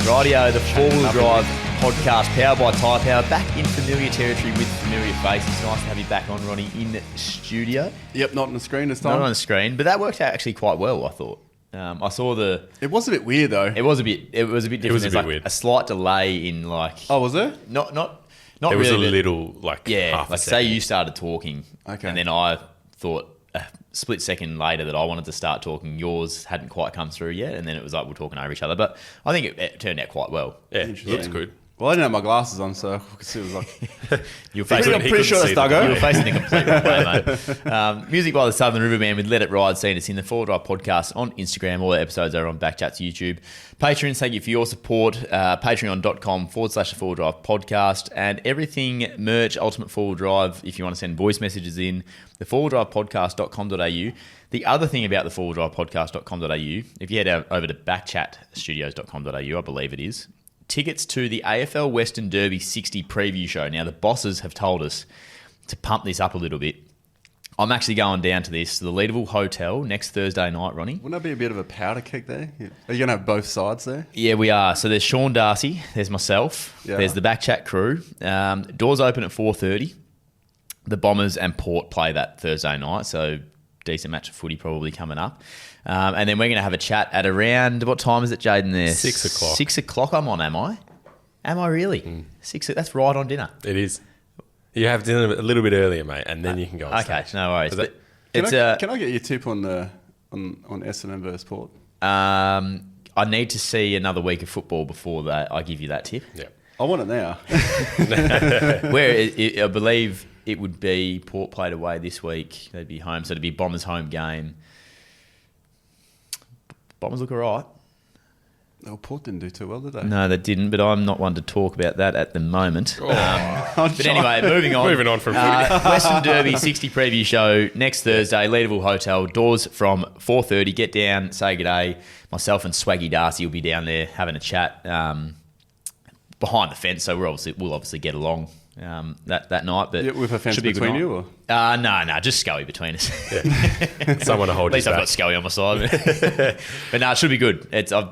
Rightio, the four-wheel drive podcast powered by Tyrepower, back in familiar territory with familiar faces. Nice to have you back on, Ronny, in the studio. Yep, not on the screen this time. Not on the screen, but that worked out actually quite well, I thought. I saw the... It was a bit weird, though. It was a bit different. It was a bit like weird. A slight delay in like... Oh, was there? Not There really. was a but- little, like, Yeah, half a like say second. you started talking, Okay. and then I thought a split second later that I wanted to start talking. Yours hadn't quite come through yet, and then it was like we're talking over each other. But I think it turned out quite well. Yeah, Interesting. looks good. Well, I didn't have my glasses on, so I could see it was like... You were I'm facing, pretty sure it's Duggo. you were facing the complete wrong way, mate. Music by the Southern Riverman with Let It Ride. Seen us in the Four Drive podcast on Instagram. All the episodes are on BackChat's YouTube. Patrons, thank you for your support. Patreon.com/the Four Drive podcast. And everything merch, Ultimate Four Drive, if you want to send voice messages in, the Four Drive podcast.com.au. The other thing about the Four Drive podcast.com.au, if you head over to backchatstudios.com.au, I believe it is, tickets to the AFL Western Derby 60 preview show. Now, the bosses have told us to pump this up a little bit. I'm actually going down to the Leaderville Hotel next Thursday night, Ronny. Wouldn't that be a bit of a powder kick there? Are you going to have both sides there? Yeah, we are. So there's Sean Darcy, there's myself, there's the BackChat crew. Doors open at 4:30. The Bombers and Port play that Thursday night, so decent match of footy probably coming up. And then we're going to have a chat at around, what time is it, Jaden, there? 6 o'clock. 6 o'clock I'm on, am I? Am I really? 6, that's right on dinner. It is. You have dinner a little bit earlier, mate, and then you can go on Okay, stage. no worries. Is that- But Can I get your tip on the on Essendon versus Port? I need to see another week of football before that I give you that tip. Yeah. I want it now. I believe it would be Port played away this week. They'd be home, so it'd be Bombers' home game. Bombers look all right. Oh, Port didn't do too well, did they? No, they didn't, but I'm not one to talk about that at the moment. But anyway, moving on. Moving on from footy. Western Derby 60 preview show next Thursday, Leaderville Hotel. Doors from 4:30. Get down, say good day. Myself and Swaggy Darcy will be down there having a chat behind the fence, so we'll obviously get along that night. But Yeah, with a fence should be good between night. you, or? No, just Scully between us. Someone to hold At least you I've back. got Scully on my side. But no, it should be good.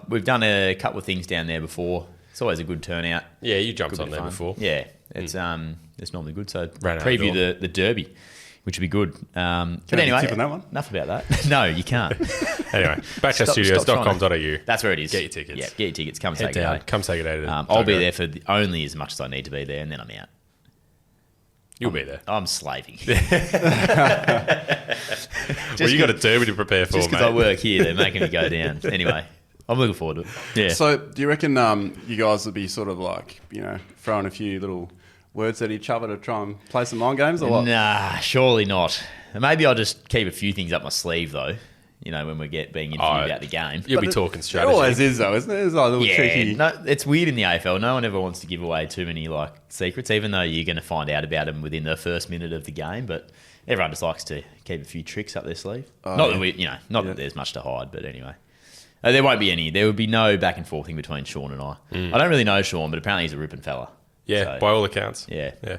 We've done a couple of things down there before. It's always a good turnout. Yeah, you jumped Good on bit there of fun. before. Yeah, it's normally good. So Ran out the preview door. the Derby, which would be good. But I have a anyway, tip on that one? enough about that. No, you can't. Anyway, Stop trying backchatstudios.com.au. That's where it is. Get your tickets. Yeah, get your tickets. Come say Head good down. day. Come say good day to I'll be Duggo. there for only as much as I need to be there, and then I'm out. You'll be there. I'm slaving. Well, you got a derby to prepare for, Just mate. because I work here, they're making me go down. Anyway, I'm looking forward to it. Yeah. So, do you reckon you guys would be sort of like, throwing a few little words at each other to try and play some mind games, or what? Nah, surely not. Maybe I'll just keep a few things up my sleeve, though. When we get being interviewed about the game. You'll be talking strategy. It always is, though, isn't it? It's like a little Yeah, cheeky... no, it's weird in the AFL. No one ever wants to give away too many secrets, even though you're going to find out about them within the first minute of the game. But everyone just likes to keep a few tricks up their sleeve. That there's much to hide, but anyway. There won't be any. There would be no back and forthing between Sean and I. I don't really know Sean, but apparently he's a ripping fella. Yeah, So, by all accounts. yeah. Yeah.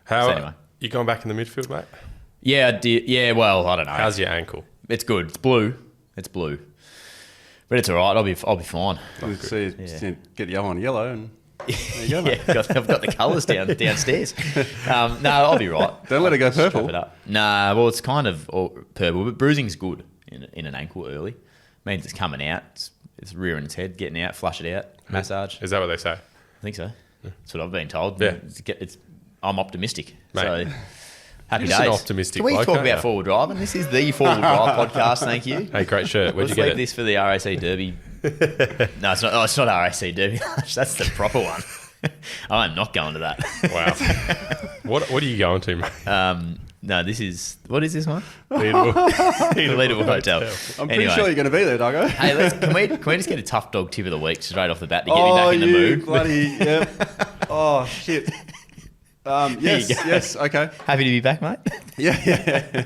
So anyway. You going back in the midfield, mate? Yeah, I did. Yeah, well, I don't know. How's your ankle? It's good. It's blue. But it's all right. I'll be fine. So you just get the other one yellow and there you go, mate. Yeah, I've got the colours downstairs. No, I'll be right. Don't let it go Strap purple. it up. Nah, well, it's kind of purple, but bruising's good in an ankle early. Means it's coming out. It's rearing its head, getting out, flush it out, massage. Is that what they say? I think so. That's what I've been told. Yeah. I'm optimistic. Mate. So happy You're days. just an optimistic Can we bloke, talk aren't about you? four-wheel driving? This is the four-wheel drive podcast. Thank you. Hey, great shirt. Where'd Let's you leave get it? this for the RAC Derby. No, it's not. Oh, it's not RAC Derby. That's the proper one. I'm not going to that. Wow. What are you going to, mate? No, this is... What is this one? Leaderville. Leaderville Hotel. I'm pretty sure you're going to be there, Duggo. Hey, can we just get a tough dog tip of the week straight off the bat to get me back in the mood? Bloody, yep. Oh, shit. Yes, okay. Happy to be back, mate. Yeah.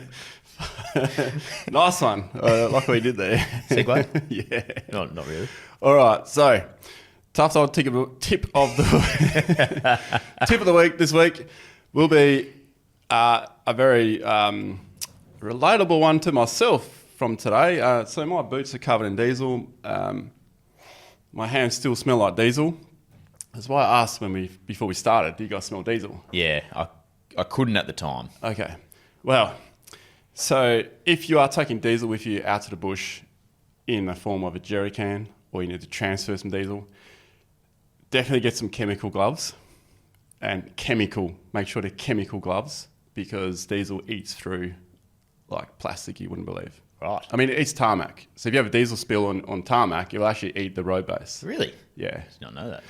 Nice one. Like we did there. Segue? Yeah. Not really. All right, so tough dog tip of the tip of the week this week will be a very relatable one to myself from today. So my boots are covered in diesel. my hands still smell like diesel. That's why I asked before we started, do you guys smell diesel? Yeah, I couldn't at the time. Okay. Well, so if you are taking diesel with you out to the bush in the form of a jerry can, or you need to transfer some diesel, definitely get some chemical gloves. And make sure they're chemical gloves, because diesel eats through like plastic you wouldn't believe. Right. I mean, it eats tarmac. So if you have a diesel spill on tarmac, it will actually eat the road base. Really? Yeah. Did not know that.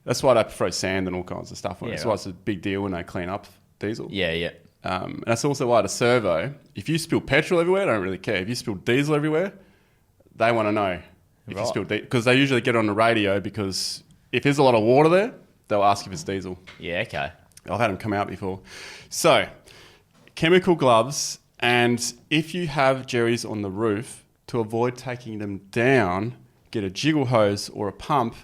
That's why they throw sand and all kinds of stuff on it. Yeah, That's why it's a big deal when they clean up diesel. Yeah. And that's also why the servo, if you spill petrol everywhere, they don't really care. If you spill diesel everywhere, they want to know if you spill diesel. Because they usually get on the radio, because if there's a lot of water there, they'll ask if it's diesel. Yeah, okay. I've had them come out before. So, chemical gloves, and if you have jerrys on the roof, to avoid taking them down, get a jiggle hose or a pump,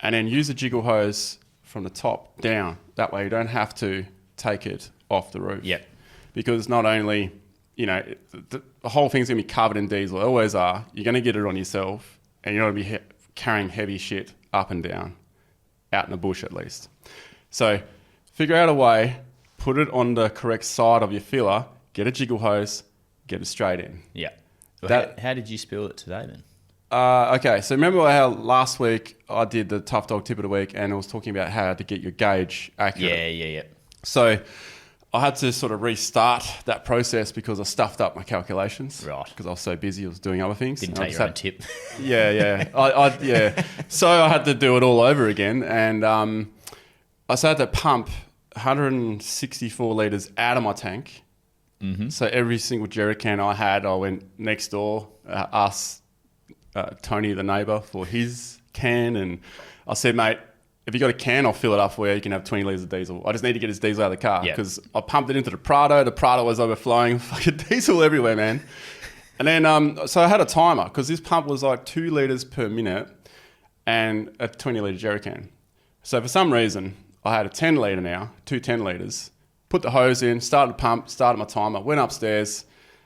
and then use a jiggle hose from the top down. That way you don't have to take it off the roof. Yep. Because not only, the whole thing's going to be covered in diesel. They always are. You're going to get it on yourself, and you're going to be carrying heavy shit up and down, out in the bush at least. So figure out a way, put it on the correct side of your filler, get a jiggle hose, get it straight in. Yeah. Well, how did you spill it today then? Okay, so remember how last week I did the tough dog tip of the week, and I was talking about how to get your gauge accurate. Yeah. So I had to sort of restart that process because I stuffed up my calculations. Right. Because I was so busy, I was doing other things. Didn't take your own tip. Yeah. Yeah. So I had to do it all over again, and I had to pump 164 litres out of my tank. Mm-hmm. So every single jerry can I had, I went next door, asked Tony, the neighbour, for his can, and I said, mate, if you got a can, I'll fill it up for you. You can have 20 litres of diesel. I just need to get his diesel out of the car, because I pumped it into the Prado. The Prado was overflowing. Fucking diesel everywhere, man. And then, so I had a timer, because this pump was like 2 litres per minute and a 20 litre jerry can. So for some reason, I had a 10 litre now, 2 10 litres, put the hose in, started the pump, started my timer, went upstairs,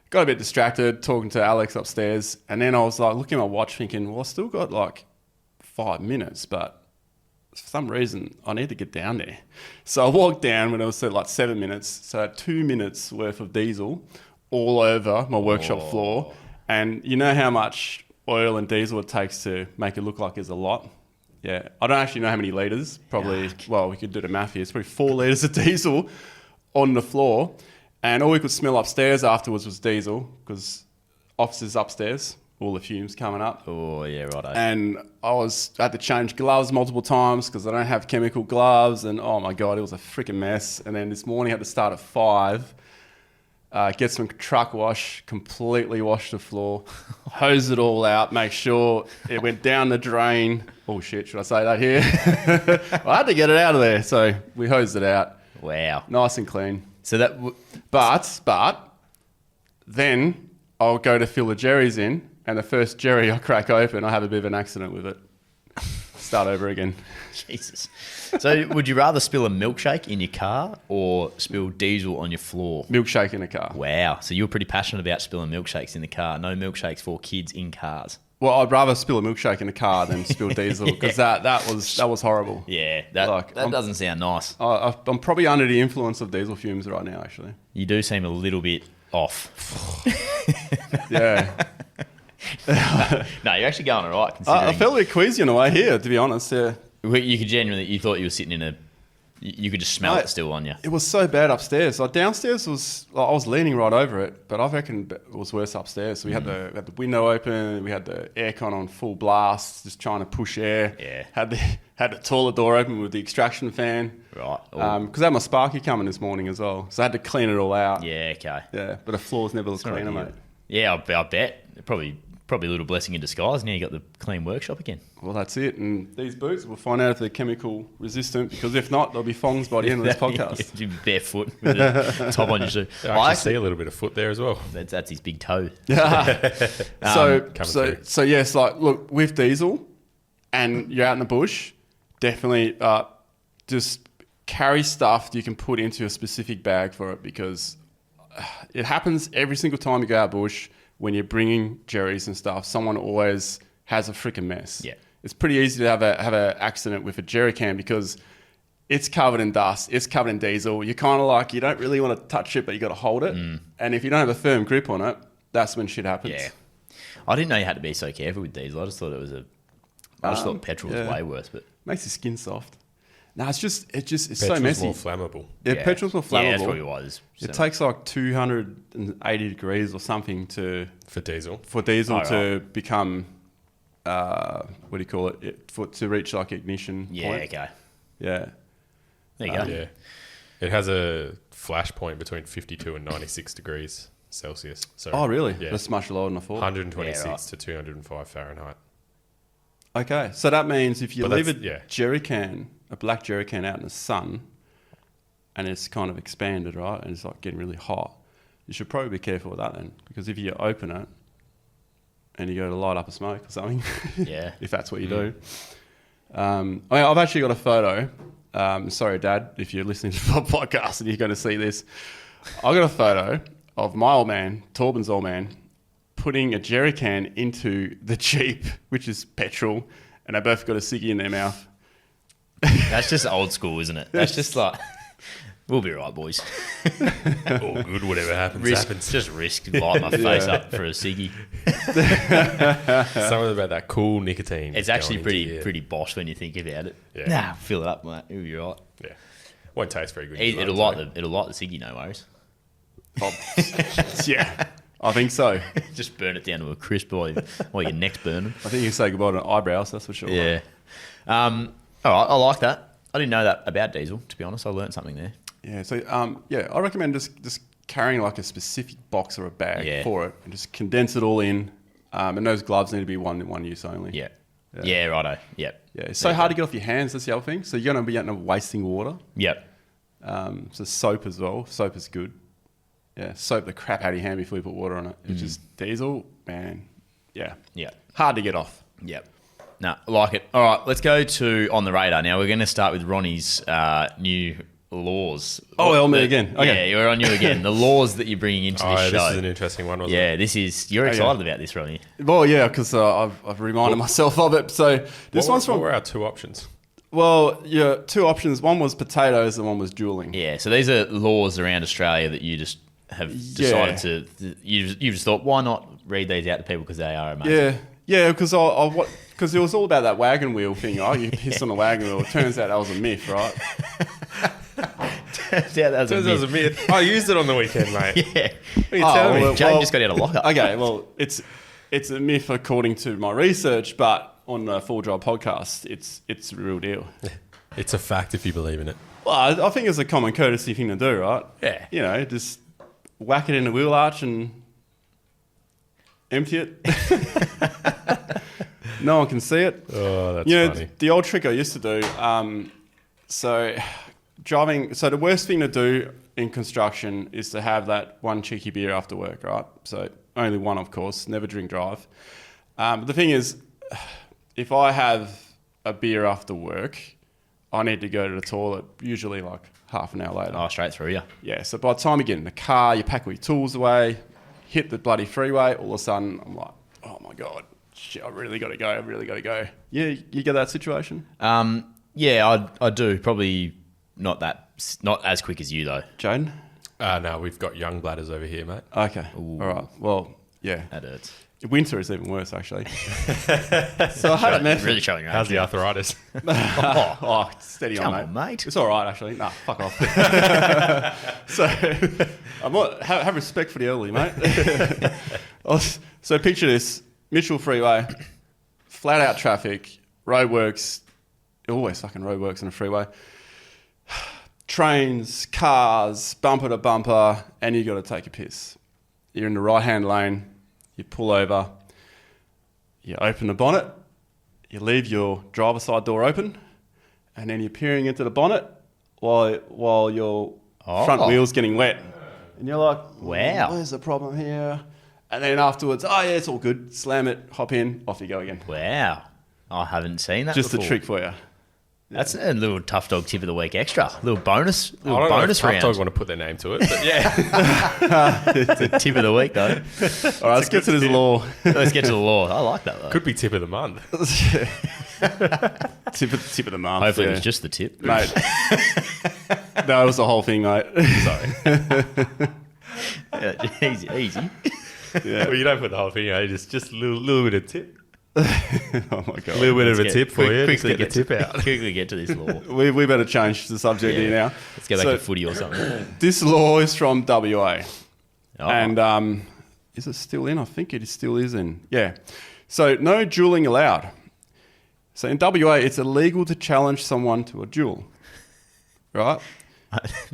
got a bit distracted talking to Alex upstairs. And then I was like looking at my watch thinking, well, I still got like 5 minutes, but for some reason I need to get down there. So I walked down when it was like 7 minutes. So I had 2 minutes worth of diesel all over my workshop floor. And you know how much oil and diesel it takes to make it look like there's a lot? Yeah. I don't actually know how many litres. Probably, well, we could do the math here. It's probably 4 litres of diesel on the floor. And all we could smell upstairs afterwards was diesel, because officers upstairs, all the fumes coming up. Oh, yeah, righto. And I had to change gloves multiple times because I don't have chemical gloves. And oh my God, it was a freaking mess. And then this morning I had to start at 5, get some truck wash, completely wash the floor, hose it all out, make sure it went down the drain. Oh shit, should I say that here? I had to get it out of there. So we hosed it out. Wow. Nice and clean. So that... But then I'll go to fill the jerrys in, and the first jerry I crack open, I have a bit of an accident with it. Start over again. Jesus. So would you rather spill a milkshake in your car or spill diesel on your floor? Milkshake in the car. Wow. So you're pretty passionate about spilling milkshakes in the car. No milkshakes for kids in cars. Well, I'd rather spill a milkshake in the car than spill diesel, because that was horrible. Yeah, that doesn't sound nice. I'm probably under the influence of diesel fumes right now, actually. You do seem a little bit off. Yeah. No, you're actually going all right. I felt a bit queasy on the way here, to be honest. Yeah. You could genuinely, you thought you were sitting in a... You could just smell it still on you. It was so bad upstairs. Like downstairs I was leaning right over it, but I reckon it was worse upstairs. So we had the window open, we had the aircon on full blast, just trying to push air. Yeah. Had the toilet door open with the extraction fan. Right. Because I had my Sparky coming this morning as well, so I had to clean it all out. Yeah. Okay. Yeah, but the floors never look cleaner, mate. Yeah, I bet. Probably a little blessing in disguise. Now you got the clean workshop again. Well, that's it. And these boots, we'll find out if they're chemical resistant, because if not, they'll be thongs by the end of this podcast. You'll be barefoot with the top on your shoe. I actually see a little bit of foot there as well. That's his big toe. So yes, like look, with diesel and you're out in the bush, definitely just carry stuff you can put into a specific bag for it, because it happens every single time you go out bush. When you're bringing jerrys and stuff, someone always has a freaking mess. Yeah. it's pretty easy to have a accident with a jerry can because it's covered in dust, it's covered in diesel. You're kind of like, you don't really want to touch it, but you got to hold it. And if you don't have a firm grip on it, that's when shit happens. Yeah. I didn't know you had to be so careful with diesel. I just thought petrol was way worse. But makes your skin soft. No, it's so Petrol's messy. more flammable. Yeah, petrol's more flammable. Yeah, that's probably why. It takes like 280 degrees or something For diesel. to become, what do you call it? To reach like ignition Yeah, point. okay. Yeah. There you go. Yeah. It has a flash point between 52 and 96 degrees Celsius. So, Oh, really? Yeah. That's much lower than I thought. 126 Yeah, right. to 205 Fahrenheit. Okay, so that means if you But leave that's- a black jerry can out in the sun, and it's kind of expanded, right, and it's like getting really hot, you should probably be careful with that then, because if you open it and you go to light up a smoke or something, Yeah. if that's what you do. I've actually got a photo. Sorry, Dad, if you're listening to the podcast and you're going to see this. I got a photo of my old man, Torben's old man, putting a jerry can into the Jeep, which is petrol, and they both got a ciggy in their mouth. That's just old school, isn't it? That's just like, we'll be right, boys. All good, whatever happens, happens. Just risk light my face up for a ciggy. Something about that cool nicotine. It's actually going into your- pretty bosh when you think about it. Yeah. Nah, fill it up, mate. It'll be right. Yeah. Won't taste very good. It'll light the ciggy, no worries. Yeah, I think so. Just burn it down to a crisp while your neck's burning. I think you say goodbye to eyebrows, that's for sure. Yeah. All right, I like that. I didn't know that about diesel, to be honest. I learned something there. Yeah, so I recommend just carrying like a specific box or a bag for it and just condense it all in. And those gloves need to be one use only. Yeah. Yeah, righto. Yep. Yeah, it's so hard to get off your hands, that's the other thing. So you're going to be out and wasting water. Yep. So soap as well. Soap is good. Yeah, soap the crap out of your hand before you put water on it. It's just diesel, man. Yeah. Yeah. Hard to get off. Yep. No, I like it. All right, let's go to On the Radar. Now, we're going to start with Ronnie's new laws. Oh, me again. Okay. Yeah, we're on you again. The laws that you're bringing into this show. This is an interesting one, wasn't it? You're excited about this, Ronnie. Well, yeah, because I've reminded myself of it. So this one's from... What were our two options? Well, yeah, two options. One was potatoes and one was dueling. Yeah, so these are laws around Australia that you just have decided to... You've just thought, why not read these out to people because they are amazing? Yeah, because it was all about that wagon wheel thing. Oh, you pissed on the wagon wheel. It turns out that was a myth, right? Turns out that was a myth. I used it on the weekend, mate. Yeah. What are you telling me? Jane just got out of lockup. Okay, well, it's a myth according to my research, but on the Full Drive podcast, it's the real deal. It's a fact if you believe in it. Well, I think it's a common courtesy thing to do, right? Yeah. You know, just whack it in the wheel arch and empty it. No one can see it. Oh, that's funny. The old trick I used to do, so the worst thing to do in construction is to have that one cheeky beer after work, right? So only one, of course, never drink drive. But the thing is, if I have a beer after work, I need to go to the toilet usually like half an hour later. Oh, straight through, yeah. Yeah, so by the time you get in the car, you pack all your tools away, hit the bloody freeway, all of a sudden I'm like, oh my God, shit, I really got to go. Yeah, you get that situation? Yeah, I do. Probably not as quick as you, though. Jaden? No, we've got young bladders over here, mate. Okay, all right. Well, yeah. That hurts. Winter is even worse, actually. So I had a method. Really showing your How's age. the arthritis? Oh, steady Come on, on, mate. It's all right, actually. Nah, fuck off. So have respect for the elderly, mate. So picture this. Mitchell Freeway, flat out traffic, roadworks, always fucking roadworks on a freeway. Trains, cars, bumper to bumper, and you got to take a piss. You're in the right-hand lane, you pull over, you open the bonnet, you leave your driver's side door open, and then you're peering into the bonnet while your front wheel's getting wet. And you're like, Wow. Where's the problem here? And then afterwards, oh yeah, it's all good. Slam it, hop in, off you go again. Wow. I haven't seen that Just before. a trick for you. That's a little tough dog tip of the week extra. Little bonus I don't know if bonus Tough round. Dog want to put their name to it, but yeah. It's a tip of the week, though. All right, let's get to this law. Let's get to the law. I like that, though. Could be tip of the month. Tip of the month. Hopefully yeah. it was just the tip. Mate. No, it was the whole thing, mate. Sorry. Yeah, easy. Yeah. Well, you don't put the whole thing, just a little bit of tip. Oh my god. A little bit of a Let's tip for you. Just quickly get the tip out. Quickly get to this law. We better change the subject here now. Let's go back So, to footy or something. This law is from WA. Oh. And is it still in? I think it still is in. Yeah. So no dueling allowed. So in WA, it's illegal to challenge someone to a duel, right?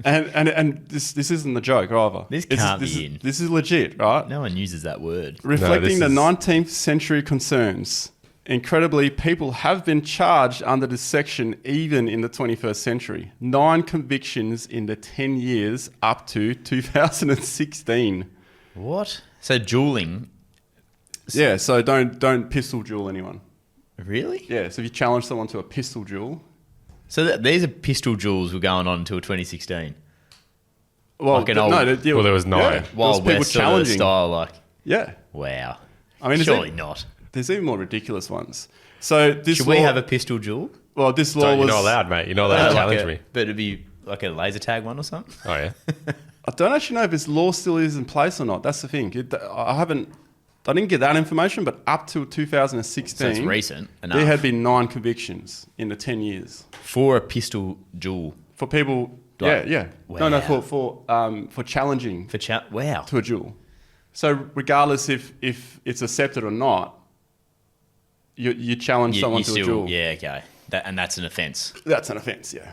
and this isn't a joke either. This can't this be in. This is legit, right? No one uses that word. Reflecting No, the this 19th century concerns. Incredibly, people have been charged under this section even in the 21st century. 9 convictions in the 10 years up to 2016. What? So dueling, Yeah, so don't pistol duel anyone. really? Yeah, so if you challenge someone to a pistol duel, So these are pistol duels were going on until 2016. well, Like an old- Well, there was 9. Yeah, there was Wild people West sort of challenging. style, like, Yeah, wow. I mean, Surely not. there's even more ridiculous ones. So this Should law, we have a pistol duel? well, this law You're was. not allowed, mate. You're not allowed to challenge me. But it'd be like a laser tag one or something? Oh, yeah. I don't actually know if this law still is in place or not. That's the thing. I didn't get that information, but up to 2016, So it's recent enough. there had been 9 convictions in the 10 years For a pistol duel. for people. Like, yeah. wow. No, for challenging Wow. to a duel. So regardless if it's accepted or not, you challenge someone to a duel. Yeah, okay. And that's an offence. That's an offence. Yeah.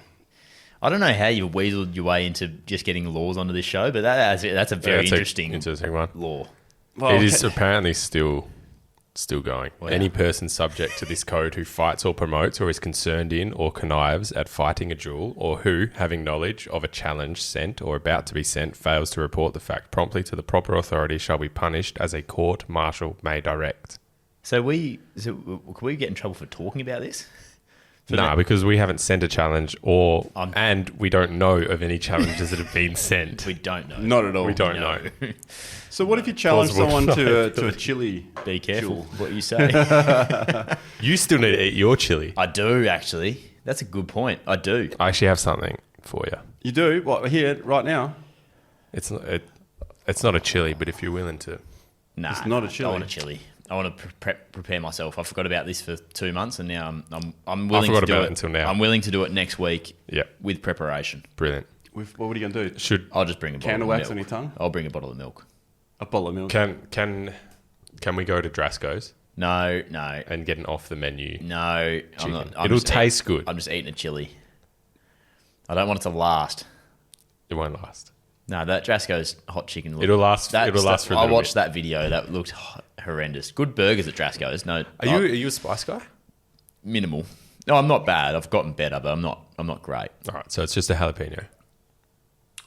I don't know how you weaseled your way into just getting laws onto this show, but that's a very That's interesting interesting one. law. Well, It is apparently still going. Wow. Any person subject to this code who fights or promotes or is concerned in or connives at fighting a duel, or who, having knowledge of a challenge sent or about to be sent, fails to report the fact promptly to the proper authority, shall be punished as a court martial may direct. So could we get in trouble for talking about this? No, because we haven't sent a challenge, and we don't know of any challenges that have been sent. We don't know. Not at all. We don't know. So what if you challenge Plausible someone to a chili? Be careful duel? what you say. You still need to eat your chili. I do, actually. That's a good point. I do. I actually have something for you. You do? What, here, right now? It's not a chili, but if you're willing to. Nah, It's not a I chili. want a chili. I want to prepare myself. I forgot about this for 2 months, and now I'm willing forgot to do about it it until now. I'm willing to do it next week. Yep. With preparation. Brilliant. What are you going to do? Should I'll just bring a bottle Candle of wax milk. on your tongue? I'll bring a bottle of milk. A bottle of milk. can we go to Drasco's No. and get an off the menu? No, I'm chicken? not. I'm It'll just taste good. I'm just eating a chili. I don't want it to last. It won't last. No, that Drasco's hot chicken. It'll last. It'll last for a I little watched bit. that video. That looked horrendous. Good burgers at Drasco's. No, Are you a spice guy? minimal? No, I'm not bad. I've gotten better, but I'm not great. All right, so it's just a jalapeno.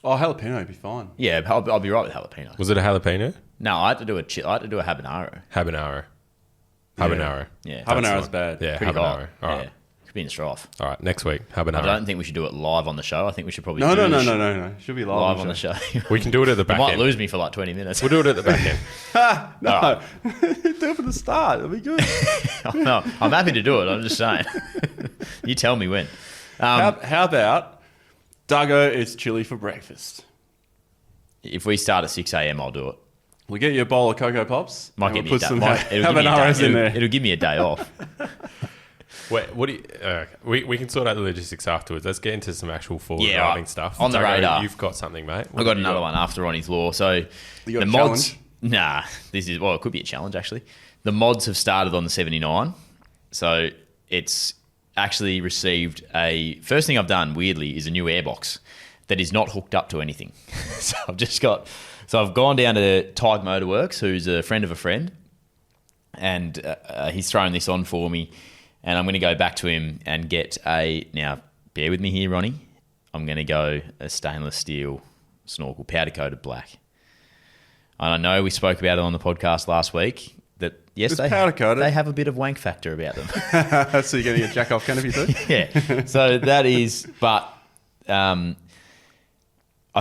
Oh, jalapeno would be fine. Yeah, I'll be right with jalapeno. Was it a jalapeno? No, I had to do a habanero. Habanero. Yeah, Habanero's bad. Yeah, pretty habanero. hot. All right. Yeah, could be in the strife. All right, next week, I habanero. don't think we should do it live on the show. I think we should probably No. do Should be live live on the show. We can do it at the You back might end. lose me for like 20 minutes. We'll do it at the back end. No. Do it from the start. It'll be good. No, I'm happy to do it. I'm just saying. You tell me when. How about Duggo eats chili for breakfast? If we start at 6 a.m., I'll do it. We get you a bowl of Cocoa Pops. Might and get me we'll a put day. some It'll give me a habaneros day. in there. It'll give me a day off. Wait, what do you? We can sort out the logistics afterwards. Let's get into some actual forward Yeah, driving right. stuff. On the Duggo, radar. You've got something, mate. I got another one after Ronnie's Law. So You got the a mods. challenge? Nah, it could be a challenge actually. The mods have started on the 79. So it's actually received first thing I've done, weirdly, is a new airbox that is not hooked up to anything. So I've gone down to Tyre Motorworks, who's a friend of a friend, and he's thrown this on for me, and I'm going to go back to him and get now bear with me here, Ronnie, I'm going to go a stainless steel snorkel, powder coated black. And I know we spoke about it on the podcast last week, that yes, It's powder coated. they have a bit of wank factor about them. So you're getting a jack off canopy too? Yeah. So that is, but I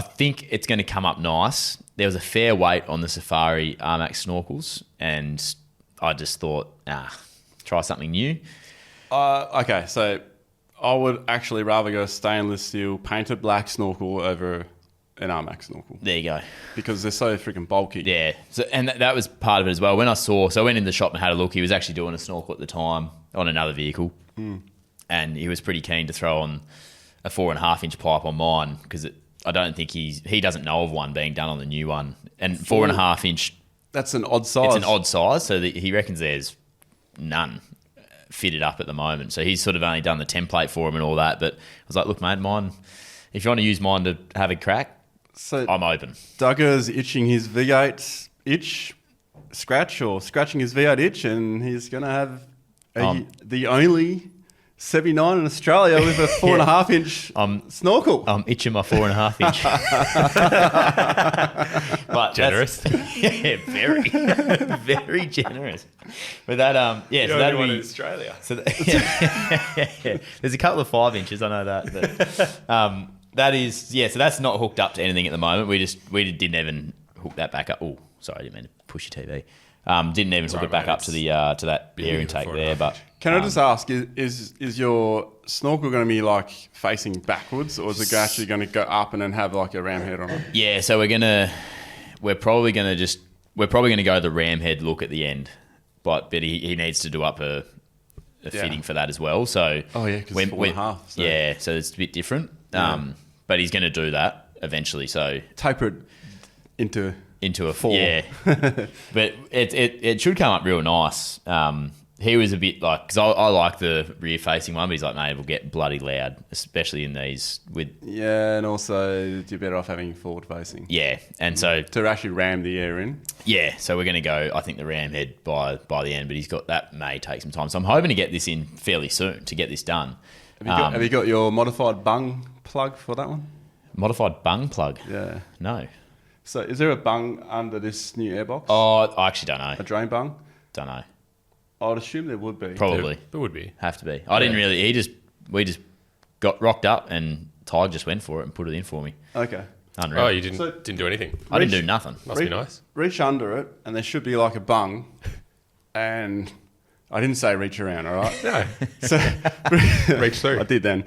think it's going to come up nice. There was a fair weight on the Safari Armax snorkels, and I just thought, try something new. Okay, so I would actually rather go stainless steel painted black snorkel over an Armax snorkel. There you go. Because they're so freaking bulky. Yeah. So, and that was part of it as well. When I went in the shop and had a look. He was actually doing a snorkel at the time on another vehicle, and he was pretty keen to throw on a 4.5-inch pipe on mine because I don't think he doesn't know of one being done on the new one. And 4.5-inch. That's an odd size. It's an odd size, so he reckons there's none fitted up at the moment. So he's sort of only done the template for him and all that. But I was like, look, mate, mine. If you want to use mine to have a crack, So I'm open. Duggos itching his V8 itch scratch or scratching his V8 itch, and he's going to have the only 79 in Australia with a 4.5-inch snorkel. I'm itching my 4.5-inch. But Generous. Yeah, very, very generous. But that, yeah, so that'd be in Australia. So yeah. There's a couple of 5-inches, I know that. But, that is, yeah. So that's not hooked up to anything at the moment. We didn't even hook that back up. Oh, sorry, I didn't mean to push your TV. Didn't even hook it back up to the to that air intake there. But can I just ask, is your snorkel going to be like facing backwards, or is it actually going to go up and then have like a ram head on it? Yeah, so we're probably gonna go the ram head look at the end, but he needs to do up a fitting for that as well. So because it's 4.5. So. Yeah, so it's a bit different. But he's going to do that eventually. So taper it into a 4. Yeah, but it should come up real nice. He was a bit like, because I like the rear facing one, but he's like, mate, it will get bloody loud, especially in these with. Yeah, and also you're better off having forward facing. Yeah, and so to actually ram the air in. Yeah, so we're going to go, I think, the ram head by the end, but that may take some time. So I'm hoping to get this in fairly soon to get this done. Have you got your modified bung plug for that one? Modified bung plug? Yeah. No. So is there a bung under this new airbox? Oh, I actually don't know. A drain bung? Don't know. I'd assume there would be. Probably. There would be. Have to be. I didn't really. We just got rocked up and Tyre just went for it and put it in for me. Okay. Unreal. Oh, you didn't do anything? I didn't do nothing. Must be nice. Reach under it and there should be like a bung and... I didn't say reach around, all right? No. So, Reach through. I did then.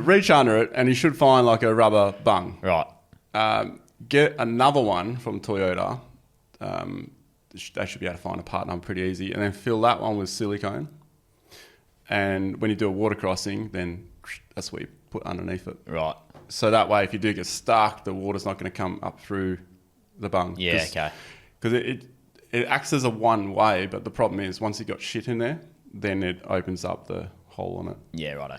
Reach under it, and you should find like a rubber bung. Right. Get another one from Toyota. They should be able to find a part number pretty easy, and then fill that one with silicone. And when you do a water crossing, then that's what you put underneath it. Right. So that way, if you do get stuck, the water's not going to come up through the bung. Yeah, okay. Because it acts as a one way, but the problem is once you got shit in there, then it opens up the hole on it. Yeah, righto.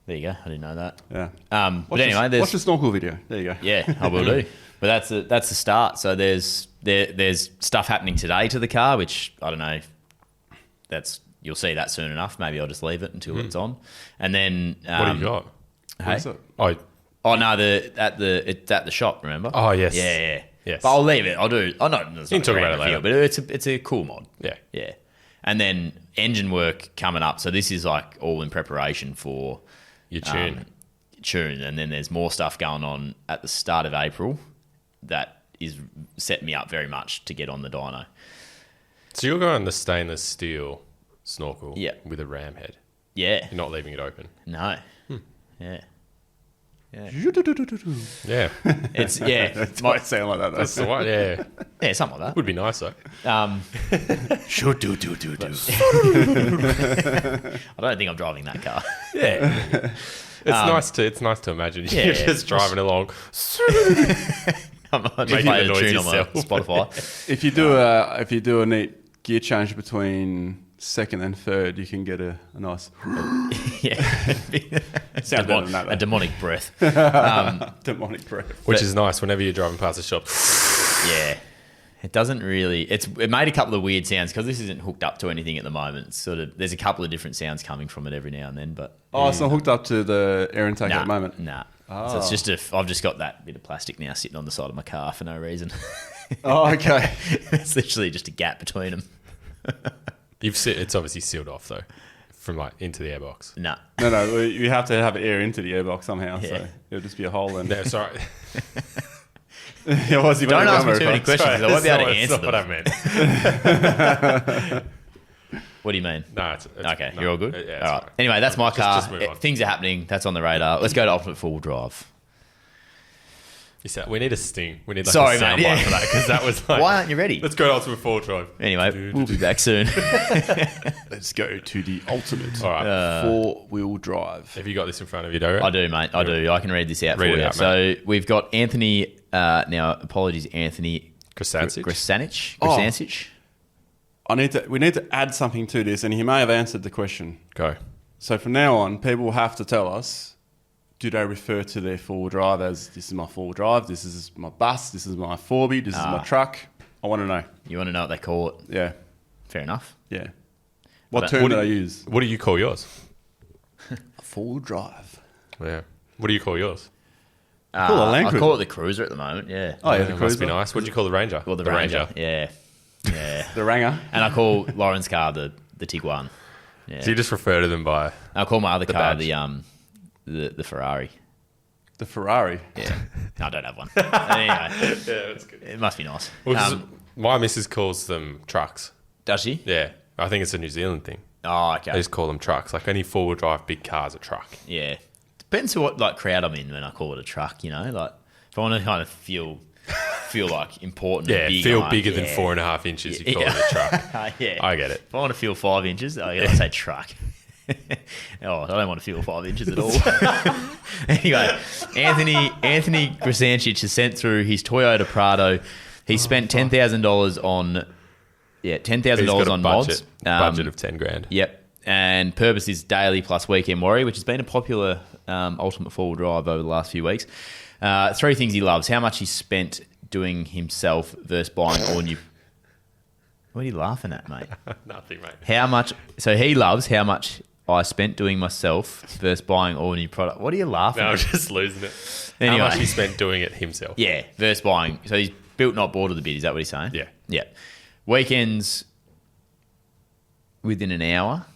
There you go. I didn't know that. Yeah. But anyway, watch the snorkel video. There you go. Yeah, I will do. But that's the start. So there's stuff happening today to the car, which I don't know. You'll see that soon enough. Maybe I'll just leave it until it's on. And then What have you got? Hey? What is it? Oh, no, it's at the shop. Remember? Oh, yes. Yeah. Yes. But I'll leave it. I'll do. I know. You can talk about it later. But it's a cool mod. Yeah. Yeah. And then engine work coming up. So this is like all in preparation for your tune. And then there's more stuff going on at the start of April that is set me up very much to get on the dyno. So you're going the stainless steel snorkel with a ram head. Yeah. You're not leaving it open. No. Yeah. Yeah. It's It might sound like that. Though. That's the one. Yeah. Yeah, something like that. Would be nice though. Should do. I don't think I'm driving that car. Yeah. It's nice to imagine you're just driving along. I'm just Making playing the a noise tune on my yourself. Spotify. If you do a neat gear change between second and third, you can get a nice Sound better than that, though. a demonic breath. demonic breath. Which is nice whenever you're driving past a shop. Yeah. It doesn't really. It made a couple of weird sounds because this isn't hooked up to anything at the moment. It's sort of there's a couple of different sounds coming from it every now and then, but It's not hooked up to the air intake at the moment. Nah. So it's just I've just got that bit of plastic now sitting on the side of my car for no reason. Oh, okay. It's literally just a gap between them. It's obviously sealed off though, from like into the airbox. No. No, you have to have air into the airbox somehow, Yeah. so it'll just be a hole. And No, sorry. Yeah, what's he Don't went ask me to too many questions. I won't be able to answer That's not them. what I meant. What do you mean? No, it's Okay, no, you're all good? Yeah, it's all right. fine. Anyway, that's my car. Just move on. Things are happening. That's on the radar. Let's go to ultimate four-wheel drive. We need a sting. We need like Sorry, a mate, soundbite yeah. for that because that was like. Why aren't you ready? Let's go to Ultimate 4 Drive. Anyway, we'll be back soon. let's go to the ultimate All right. four-wheel drive. Have you got this in front of you, Dogo? I do, mate. I do. I can read this out Read for it you. out, So we've got Anthony. Now, apologies, Anthony Krasancic. Krasancic. We need to add something to this, and he may have answered the question. Go. So from now on, people will have to tell us, do they refer to their four-wheel drive as, this is my four-wheel drive, this is my bus, this is my 4B, this is my truck? I want to know. You want to know what they call it? Yeah. Fair enough. Yeah. What But- term What do do they you- use? What do you call yours? A four-wheel drive. Yeah. What do you call yours? Call it a Land I Cruiser. call it the Cruiser at the moment, yeah. Oh, yeah, the That must be Cruiser. nice. What do you call the Ranger? Well, the Ranger. Yeah. Yeah. The Ranger. And I call Lauren's car the Tiguan. Yeah. So you just refer to them by... I call my other car badge. the Ferrari. The Ferrari. Yeah. I don't have one. Anyway, Yeah, that's good. it must be nice. Well, 'cause my missus calls them trucks. Does she? Yeah. I think it's a New Zealand thing. Oh, okay. They just call them trucks. Like any four-wheel drive big car's a truck. Yeah. Depends on what like crowd I'm in when I call it a truck, you know? Like if I want to kind of feel like important Yeah, and big. feel I'm like, bigger yeah. than 4.5 inches, you Yeah. call it a truck. Yeah. I get it. If I want to feel 5 inches, I gotta say truck. Oh, I don't want to feel 5 inches at all. Anyway, Anthony Krasancic has sent through his Toyota Prado. He spent $10,000 on $10,000 He's got a on budget, mods. budget of 10 grand. Yep. And purpose is daily plus weekend warrior, which has been a popular ultimate four-wheel drive over the last few weeks. Three things he loves: how much he spent doing himself versus buying all new. What are you laughing at, mate? Nothing, mate. How much? So he loves how much I spent doing myself versus buying all new product. What are you laughing No, I'm at? just losing it. Anyway. How much he spent doing it himself. Yeah, versus buying. So he's built, not bought of the bid. Is that what he's saying? Yeah. Yeah. Weekends within an hour.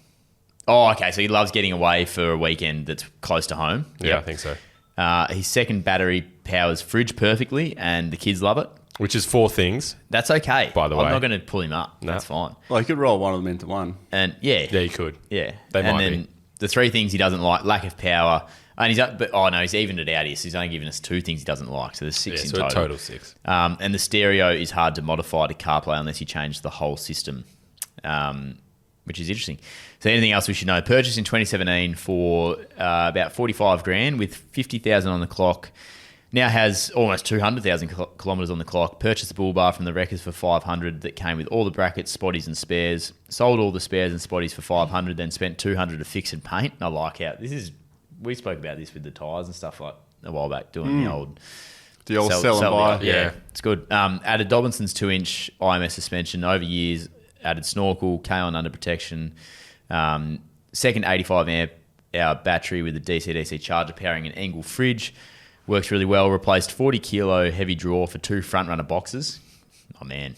Oh, okay. So he loves getting away for a weekend that's close to home. Yeah, Yep. I think so. His second battery powers fridge perfectly, and the kids love it. Which is 4 things. That's okay. By the I'm way. not going to pull him up. No. That's fine. Well, you could roll one of them into one. And yeah, Yeah, you could. yeah. They and might then be. the three things he doesn't like: lack of power. And he's evened it out here. So he's only given us 2 things he doesn't like. So there's 6 Yeah, in so total. a total 6. And the stereo is hard to modify to CarPlay unless you change the whole system, which is interesting. So anything else we should know? Purchased in 2017 for about 45 grand with 50,000 on the clock. Now has almost 200,000 kilometres on the clock. Purchased the bull bar from the wreckers for 500 that came with all the brackets, spotties and spares. Sold all the spares and spotties for 500, then spent 200 to fix and paint. I like how this is. We spoke about this with the tyres and stuff like a while back, doing the old Sell and buy. Yeah, it's good. Added Dobinson's 2-inch IMS suspension over years. Added snorkel, K-on under protection. Second 85 amp hour battery with a DC-DC charger powering an Engel fridge. Works really well. Replaced 40 kilo heavy drawer for 2 front runner boxes. Oh man.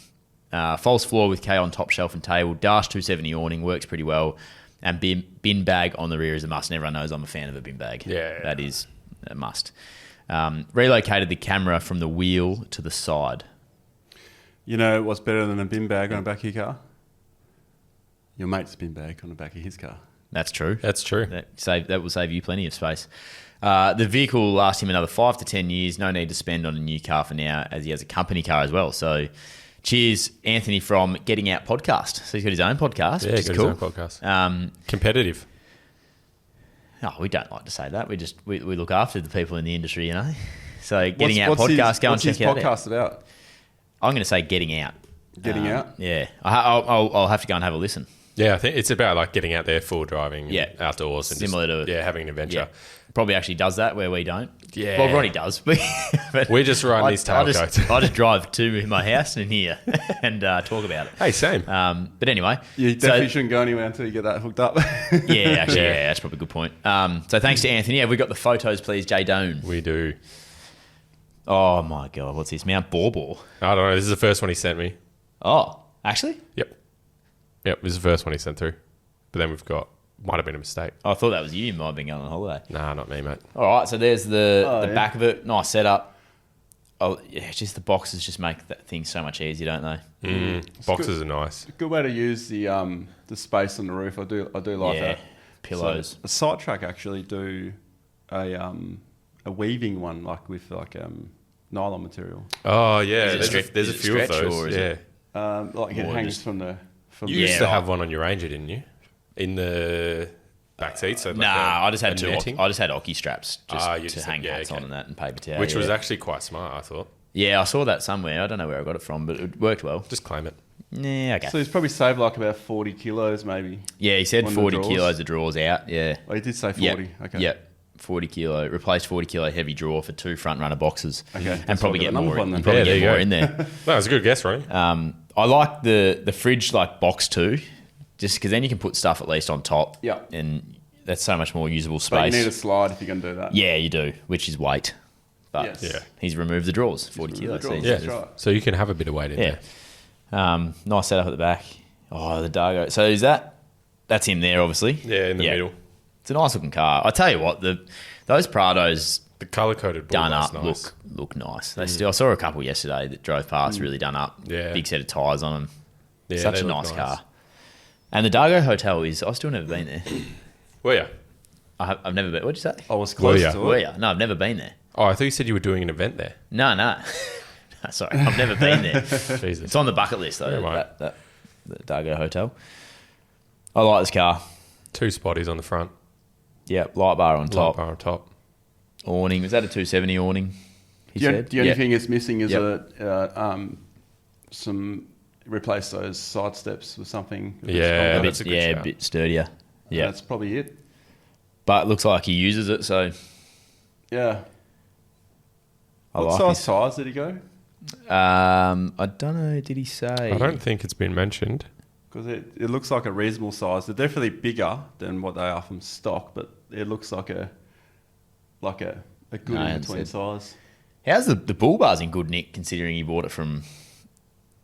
False floor with K on top shelf and table. Dash 270 awning works pretty well. And bin bag on the rear is a must. And everyone knows I'm a fan of a bin bag. Yeah. That is a must. Relocated the camera from the wheel to the side. You know what's better than a bin bag on the back of your car? Your mate's bin bag on the back of his car. That's true. That's true. That will save you plenty of space. The vehicle will last him another 5 to 10 years. No need to spend on a new car for now, as he has a company car as well. So, cheers, Anthony from Getting Out Podcast. So he's got his own podcast, Yeah, which is got cool. his own podcast. Competitive. Oh, we don't like to say that. We look after the people in the industry, you know. So, Getting Out Podcast, go and check it out. What's his podcast about? I'm going to say Getting Out. Getting out? Yeah, I'll have to go and have a listen. Yeah, I think it's about like getting out there, full driving, Yeah. outdoors, and Similar to having an adventure. Yeah. Probably actually does that where we don't. Yeah. Well, Ronny does. But We just run these tailcoats. I just drive to my house and here and talk about it. Hey, same. But anyway. You definitely shouldn't go anywhere until you get that hooked up. Yeah, actually, yeah, that's probably a good point. So thanks to Anthony. Have we got the photos, please, Jay Doan? We do. Oh my God, what's this? Mount Borbor. I don't know. This is the first one he sent me. Oh, actually? Yep. This is the first one he sent through. But then we've got, might have been a mistake. I thought that was you. You might have been going on holiday. Nah, not me, mate. All right, so there's the yeah. back of it. Nice setup. Oh, yeah, just the boxes just make that thing so much easier, don't they? Boxes are nice. Good way to use the space on the roof. I do like that. Pillows. So, a side track actually do a weaving one like with nylon material. Oh, yeah. Is it There's a is it few of stretch or those. is Yeah. it- Like it Or hangs just- from the. You used to have one on your Ranger, didn't you? In the back seat. So I just had netting? I just had hockey straps You to just hang had- yeah, hats okay. on and that and paper towel. Which was yeah. actually quite smart, I thought. Yeah, I saw that somewhere. I don't know where I got it from, but it worked well. Just claim it. Yeah, okay. So he's probably saved like about 40 kilos maybe. Yeah, he said on the 40 drawers. kilos of drawers out. Yeah. Oh, he did say 40. Yep. Okay. Yep. 40 kilo, replaced 40 kilo heavy drawer for 2 front runner boxes. Okay, And that's probably what get the more, number one then. probably Yeah, get there you more go. in there. That was a good guess, Ronnie. I like the fridge like box too, just because then you can put stuff at least on top. Yeah. And that's so much more usable But space. you need a slide if you're going to do that. Yeah, you do, which is weight. But Yes. Yeah. he's removed the drawers, 40 removed kilos. the drawers, so he's- that's right. So you can have a bit of weight in Yeah. there. Nice setup at the back. Oh, the Duggos. So is that's him there, obviously? Yeah, in the middle. It's a nice looking car. I tell you what, those Prados The colour-coded done ball up nice. look nice. They still. I saw a couple yesterday that drove past, really done up. Yeah. Big set of tyres on them. Yeah, Such they a look nice car. And the Duggos Hotel I've still never been there. Well, yeah. I've never been. What'd you say? I was close yeah. to Were it. you? No, I've never been there. Oh, I thought you said you were doing an event there. No. Sorry, I've never been there. Jesus. It's on the bucket list though. Yeah, mate. the Duggos Hotel. I like this car. 2 spotties on the front. Yeah, light bar on top. Light bar on top. Awning. Was that a 270 awning? He said. The only thing it's missing is Yep. some replace those side steps with something. Yeah, a that's bit, a good a shout. bit sturdier. Yeah, That's probably it. but it looks like he uses it, so Yeah. I What like size tires did he go? I don't know. Did he say? I don't think it's been mentioned. Because it looks like a reasonable size. They're definitely bigger than what they are from stock, but it looks like a good No, I in hadn't between said. size. How's the bull bars in good nick considering he bought it from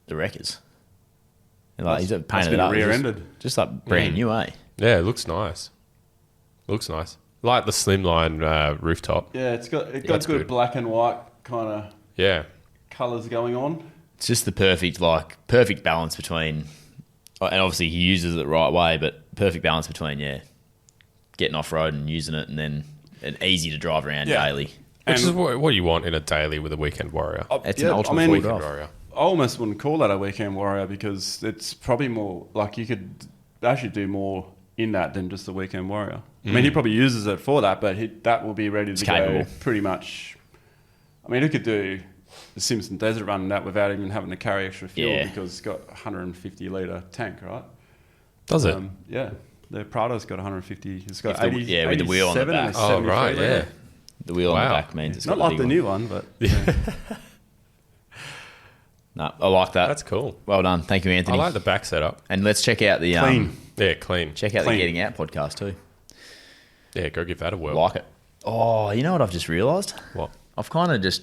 the wreckers? And like, he's Must painted been it up, rear-ended. just like brand new, eh? Yeah, it looks nice. Looks nice. Like the slimline rooftop. Yeah, it's got That's good good. black and white kind of Yeah. colours going on. It's just the perfect balance between, and obviously he uses it the right way, but perfect balance between getting off road and using it, and then easy to drive around Yeah. daily. Which And- is what you want in a daily with a weekend warrior. It's Yeah, an ultimate I mean, full Weekend drive. warrior. I almost wouldn't call that a weekend warrior because it's probably more like you could actually do more in that than just a weekend warrior. I mean, he probably uses it for that, but that will be ready to go capable. pretty much. I mean, he could do the Simpson Desert Run and that without even having to carry extra fuel Yeah. because it's got a 150 litre tank, right? Does it? Yeah. The Prado's got 150. It's got If the- 80, yeah, with the wheel on the 87 and back. a Oh, 73 right, litre. yeah. The wheel on Wow. the back means it's Not got like the big new one, but No, I like that. That's cool. Well done. Thank you, I Anthony. like the back setup. And let's check out the clean. Yeah, clean. check out Clean. the Getting Out podcast too. Yeah, go give that a whirl. Like it. Oh, you know what I've just realised? What? I've kind of just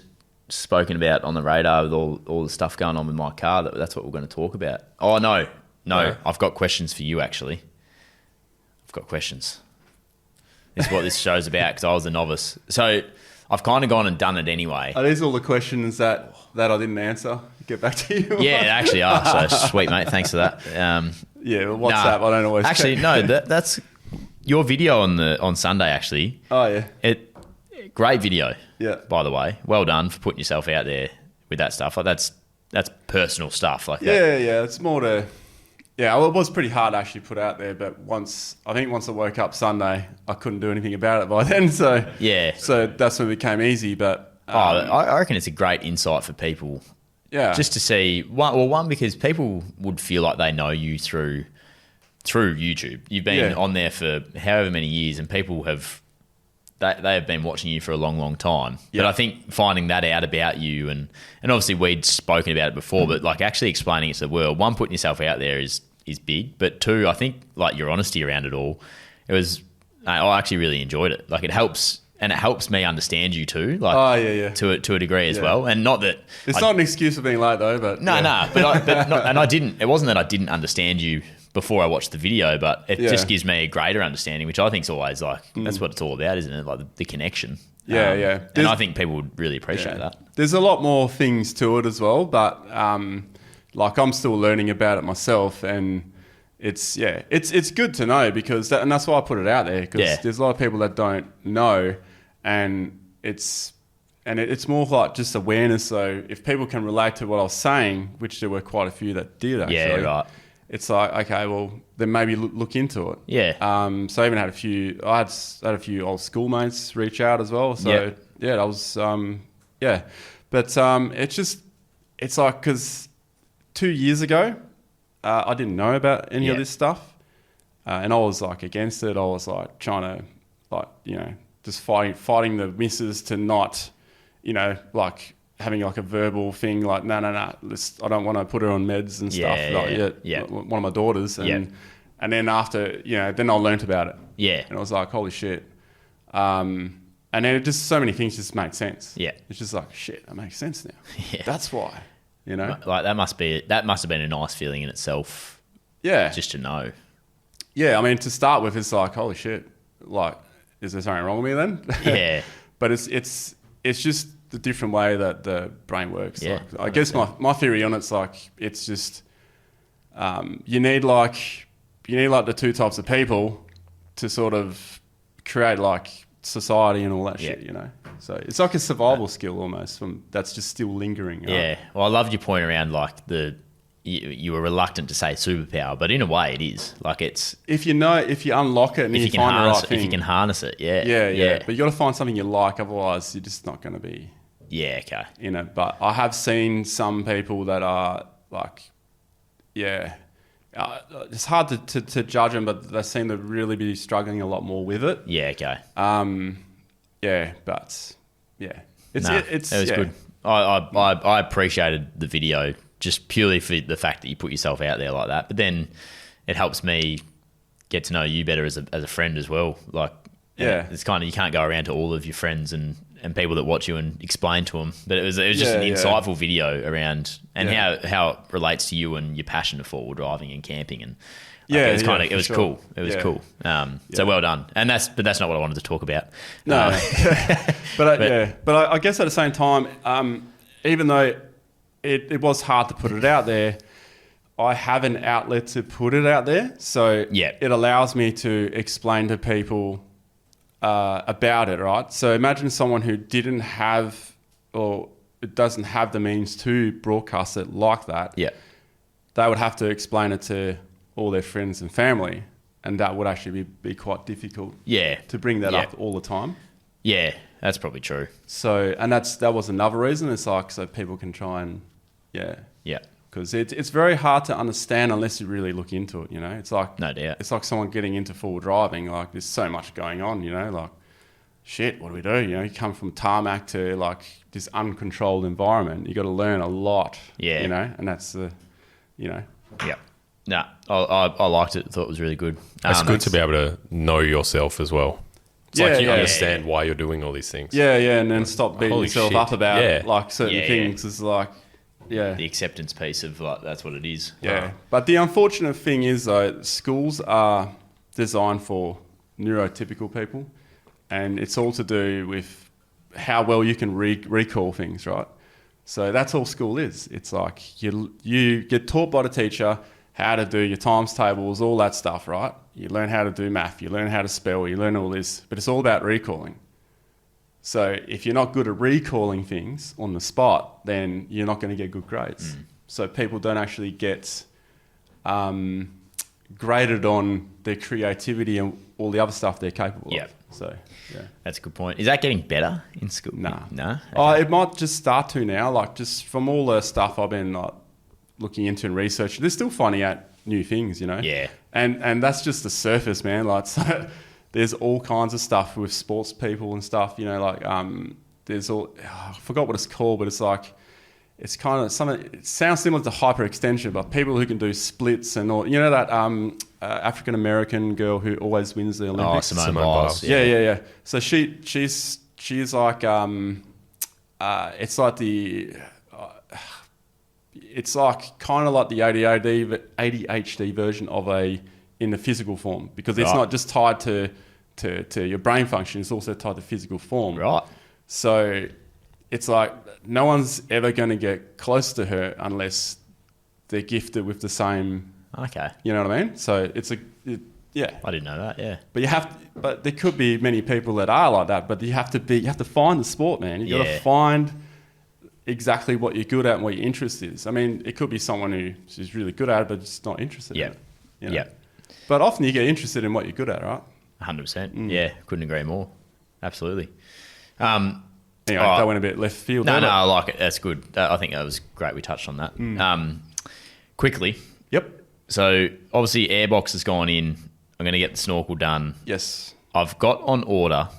spoken about on the radar with all the stuff going on with my car. That's what we're going to talk about. Oh, no. No. I've got questions for you, actually. I've got questions. This is what this show's about because I was a novice. So I've kind of gone and done it anyway. Are these all the questions that I didn't answer? Get back to you. Yeah, they actually are. So sweet, mate. Thanks for that. Yeah, well, WhatsApp. Nah. I don't always Actually, check. no. That's your video on Sunday. Actually, Oh yeah, great video. yeah. By the way, well done for putting yourself out there with that stuff. Like that's personal stuff. Like that. Yeah. It's more to. Yeah, well, it was pretty hard to actually put out there, but once I woke up Sunday, I couldn't do anything about it by then. So Yeah. so that's when it became easy. But I reckon it's a great insight for people yeah, just to see. One because people would feel like they know you through YouTube. You've been Yeah. on there for however many years, and people have. They have been watching you for a long, long time. Yeah. But I think finding that out about you, and obviously we'd spoken about it before, but like actually explaining it to the world, one, putting yourself out there is big, but two, I think like your honesty around it all, I actually really enjoyed it. Like it helps and it helps me understand you too, to a degree as well. And not that it's not an excuse for being late though, but it wasn't that I didn't understand you before I watched the video, but it just gives me a greater understanding, which I think is always that's what it's all about, isn't it? Like the connection. Yeah. And I think people would really appreciate that. There's a lot more things to it as well, but I'm still learning about it myself, and it's good to know because and that's why I put it out there, because there's a lot of people that don't know, and it's more like just awareness. So if people can relate to what I was saying, which there were quite a few that did actually, right. It's like, okay, well then maybe look into it. Yeah. So I even had I had a few old schoolmates reach out as well. So that was but it's like, because 2 years ago, I didn't know about any of this stuff, and I was like against it. I was like trying to just fighting the missus to not, having like a verbal thing like, no, I don't want to put her on meds and stuff. One of my daughters, and then after, then I learnt about it. Yeah. And I was like, holy shit. And then it just, so many things just make sense. Yeah. It's just like, shit, that makes sense now. Yeah. That's why, Like that must have been a nice feeling in itself. Yeah. Just to know. Yeah. I mean, to start with, it's like, holy shit, like, is there something wrong with me then? Yeah. But it's just the different way that the brain works. Yeah. Like, I guess my theory on it's like, it's just, you need the two types of people to sort of create like society and all that shit, So it's like a survival skill almost that's just still lingering. Right? Yeah. Well, I loved your point around like you were reluctant to say superpower, but in a way it is. Like it's... If you unlock it and you find the right thing. If you can harness it, Yeah. But you got to find something you like, otherwise you're just not going to be... Yeah, okay. But I have seen some people that are like, it's hard to judge them, but they seem to really be struggling a lot more with it. Yeah, okay. It was good. I appreciated the video just purely for the fact that you put yourself out there like that. But then it helps me get to know you better as a friend as well. Like, it's kind of, you can't go around to all of your friends and people that watch you and explain to them. But it was just an insightful video around how it relates to you and your passion for forward driving and camping, and it was cool. It was cool. So well done. And that's not what I wanted to talk about. No, but I guess at the same time, even though it was hard to put it out there, I have an outlet to put it out there. So it allows me to explain to people about it, right? So imagine someone who didn't have, or it doesn't have the means to broadcast it like that. Yeah. They would have to explain it to all their friends and family, and that would actually be quite difficult. Yeah. To bring that up all the time. Yeah, that's probably true. So, and that was another reason. It's like, so people can try and, because it's very hard to understand unless you really look into it, It's like, no doubt. It's like someone getting into full driving. Like, there's so much going on, like, shit, what do we do? You come from tarmac to like this uncontrolled environment. You got to learn a lot. Yeah. And that's the, Yeah. No, I liked it. I thought it was really good. It's good to be able to know yourself as well. It's like you understand why you're doing all these things. Yeah, and then stop beating yourself up about like certain things. It's like, the acceptance piece of like, that's what it is. Yeah. But the unfortunate thing is though, schools are designed for neurotypical people, and it's all to do with how well you can recall things, right? So that's all school is. It's like you get taught by the teacher how to do your times tables, all that stuff, right? You learn how to do math, you learn how to spell, you learn all this, but it's all about recalling. So if you're not good at recalling things on the spot, then you're not going to get good grades. So people don't actually get graded on their creativity and all the other stuff they're capable of. So, that's a good point. Is that getting better in school? No. Okay. Oh, it might just start to now. Like, just from all the stuff I've been like looking into and researching, they're still finding out new things, Yeah. And that's just the surface, man. Like, so there's all kinds of stuff with sports people and stuff, there's all, I forgot what it's called, but it's like, it's kind of something, it sounds similar to hyperextension, but people who can do splits and all, that African American girl who always wins the Olympics. Simone Biles. Yeah. So she's like it's like it's like kind of like the ADHD version of in the physical form, because it's not just tied to your brain function, it's also tied to physical form. Right. So it's like no one's ever going to get close to her unless they're gifted with the same. Okay. You know what I mean? So yeah. I didn't know that. Yeah. But there could be many people that are like that. But you have to find the sport, man. You got to find exactly what you're good at and what your interest is. I mean, it could be someone who's really good at it, but just not interested in it. You know? Yeah. But often you get interested in what you're good at, right? 100%. Yeah. Couldn't agree more. Absolutely. Anyway, that went a bit left field. No, I like it. That's good. I think that was great. We touched on that. Quickly. Yep. So obviously airbox has gone in. I'm going to get the snorkel done. Yes. I've got on order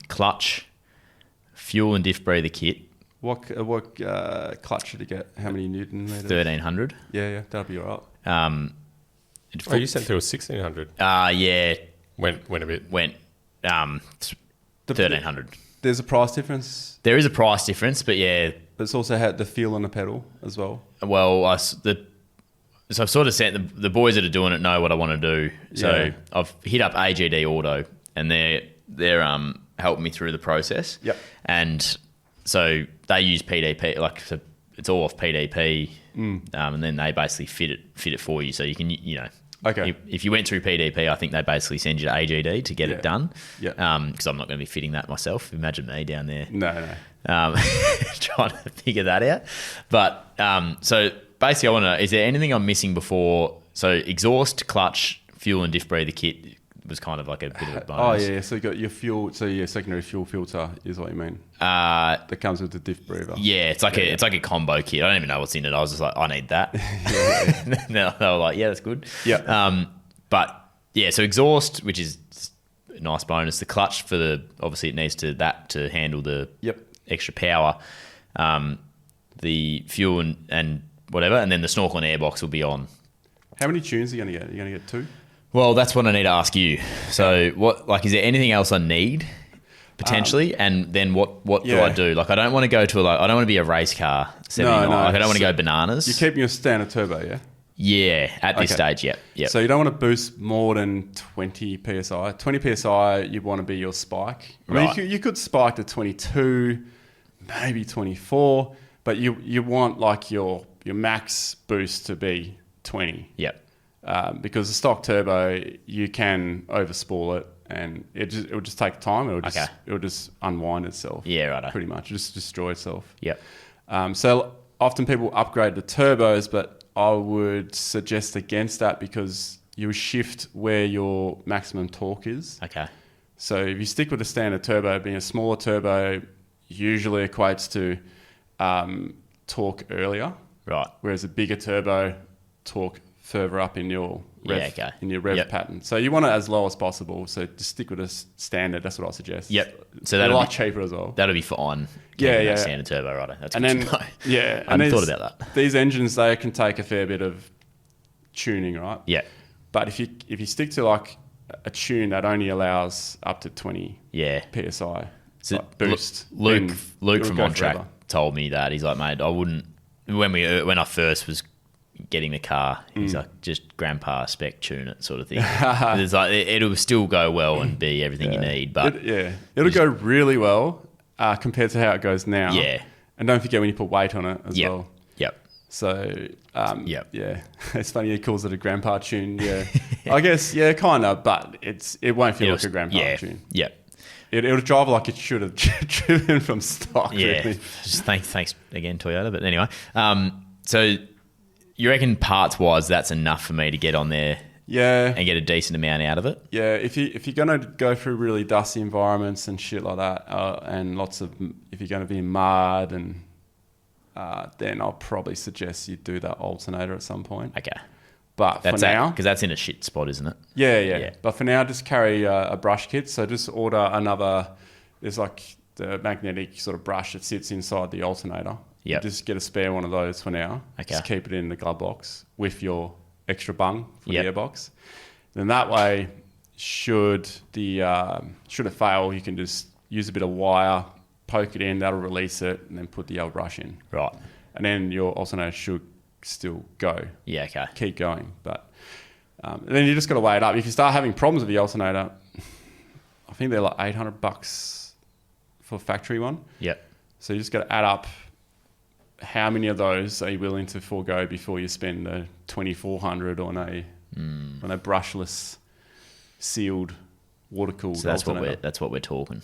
clutch, fuel and diff breather kit. What clutch should you get? How many Newton meters? 1300. Yeah, that'll be all right. You sent through a 1600. Yeah. Went a bit. 1300. There's a price difference. There is a price difference, but yeah. But it's also had the feel on the pedal as well. Well, so I've sort of sent the boys that are doing it know what I want to do. So I've hit up AGD Auto, and they're helping me through the process. Yep. And so they use PDP, so it's all off PDP, and then they basically fit it for you. So you can Okay. If you went through PDP, I think they basically send you to AGD to get it done. Yeah. Because I'm not going to be fitting that myself. Imagine me down there. No. Trying to figure that out. But so basically, I want to know, is there anything I'm missing before? So exhaust, clutch, fuel and diff breather kit was kind of like a bit of a bonus. Oh, yeah. So you got your fuel. So your secondary fuel filter is what you mean. That comes with the diff breather. Yeah, it's like a combo kit. I don't even know what's in it. I was just like, I need that. They were like, yeah, that's good. Yeah. But yeah, so exhaust, which is a nice bonus. The clutch obviously it needs to handle the extra power. The fuel and whatever, and then the snorkel and airbox will be on. How many tunes are you going to get? Are you going to get 2? Well, that's what I need to ask you. So, is there anything else I need potentially? And then what do I do? Like, I don't want to go to I don't want to be a race car 79. No. Like, I don't want to go bananas. You're keeping your standard turbo, yeah? Yeah, at this stage, yep. So you don't want to boost more than 20 PSI. 20 PSI, you want to be your spike. Right. I mean, you could spike to 22, maybe 24, but you want like your max boost to be 20. Yep. Because the stock turbo, you can overspool it, and it will just take time. It'll just unwind itself. Yeah, right. Pretty much, just destroy itself. Yep. So often people upgrade the turbos, but I would suggest against that because you shift where your maximum torque is. Okay. So if you stick with a standard turbo, being a smaller turbo usually equates to torque earlier. Right. Whereas a bigger turbo, torque further up in your rev, pattern. So you want it as low as possible. So just stick with a standard. That's what I suggest. Yep. So they're a lot cheaper as well. That'll be fine. Yeah. Standard turbo, right? That's and good then to know. Yeah, I hadn't thought about that. These engines, they can take a fair bit of tuning, right? Yeah. But if you stick to like a tune that only allows up to 20 psi boost, Luke from On Track told me that. He's like, mate, I wouldn't. When I first was getting the car, he's like, just grandpa spec tune it sort of thing. It's like it'll still go well and be everything you need, but it'll go really well compared to how it goes now. Yeah, and don't forget when you put weight on it as well. Yep. So it's funny he calls it a grandpa tune. Yeah, I guess kind of, but it won't feel like a grandpa tune. Yep. It'll drive like it should have driven from stock. Yeah. Really. Just thanks again, Toyota. But anyway, so you reckon parts-wise that's enough for me to get on there and get a decent amount out of it? Yeah, if you're going to go through really dusty environments and shit like that, and if you're going to be in mud, and then I'll probably suggest you do that alternator at some point. Okay. But for now... Because that's in a shit spot, isn't it? Yeah. But for now, just carry a brush kit. So just order another... There's like the magnetic sort of brush that sits inside the alternator. Yeah. Just get a spare one of those for now. Okay. Just keep it in the glove box with your extra bung for Yep. the airbox. Then that way, should it fail, you can just use a bit of wire, poke it in, that'll release it, and then put the old brush in. Right. And then your alternator should still go. Yeah, okay. Keep going. But then you just got to weigh it up. If you start having problems with the alternator, I think they're like $800 for a factory one. Yep. So you just got to add up how many of those are you willing to forego before you spend the $2,400 on a brushless, sealed, water-cooled So alternator. that's what we're talking.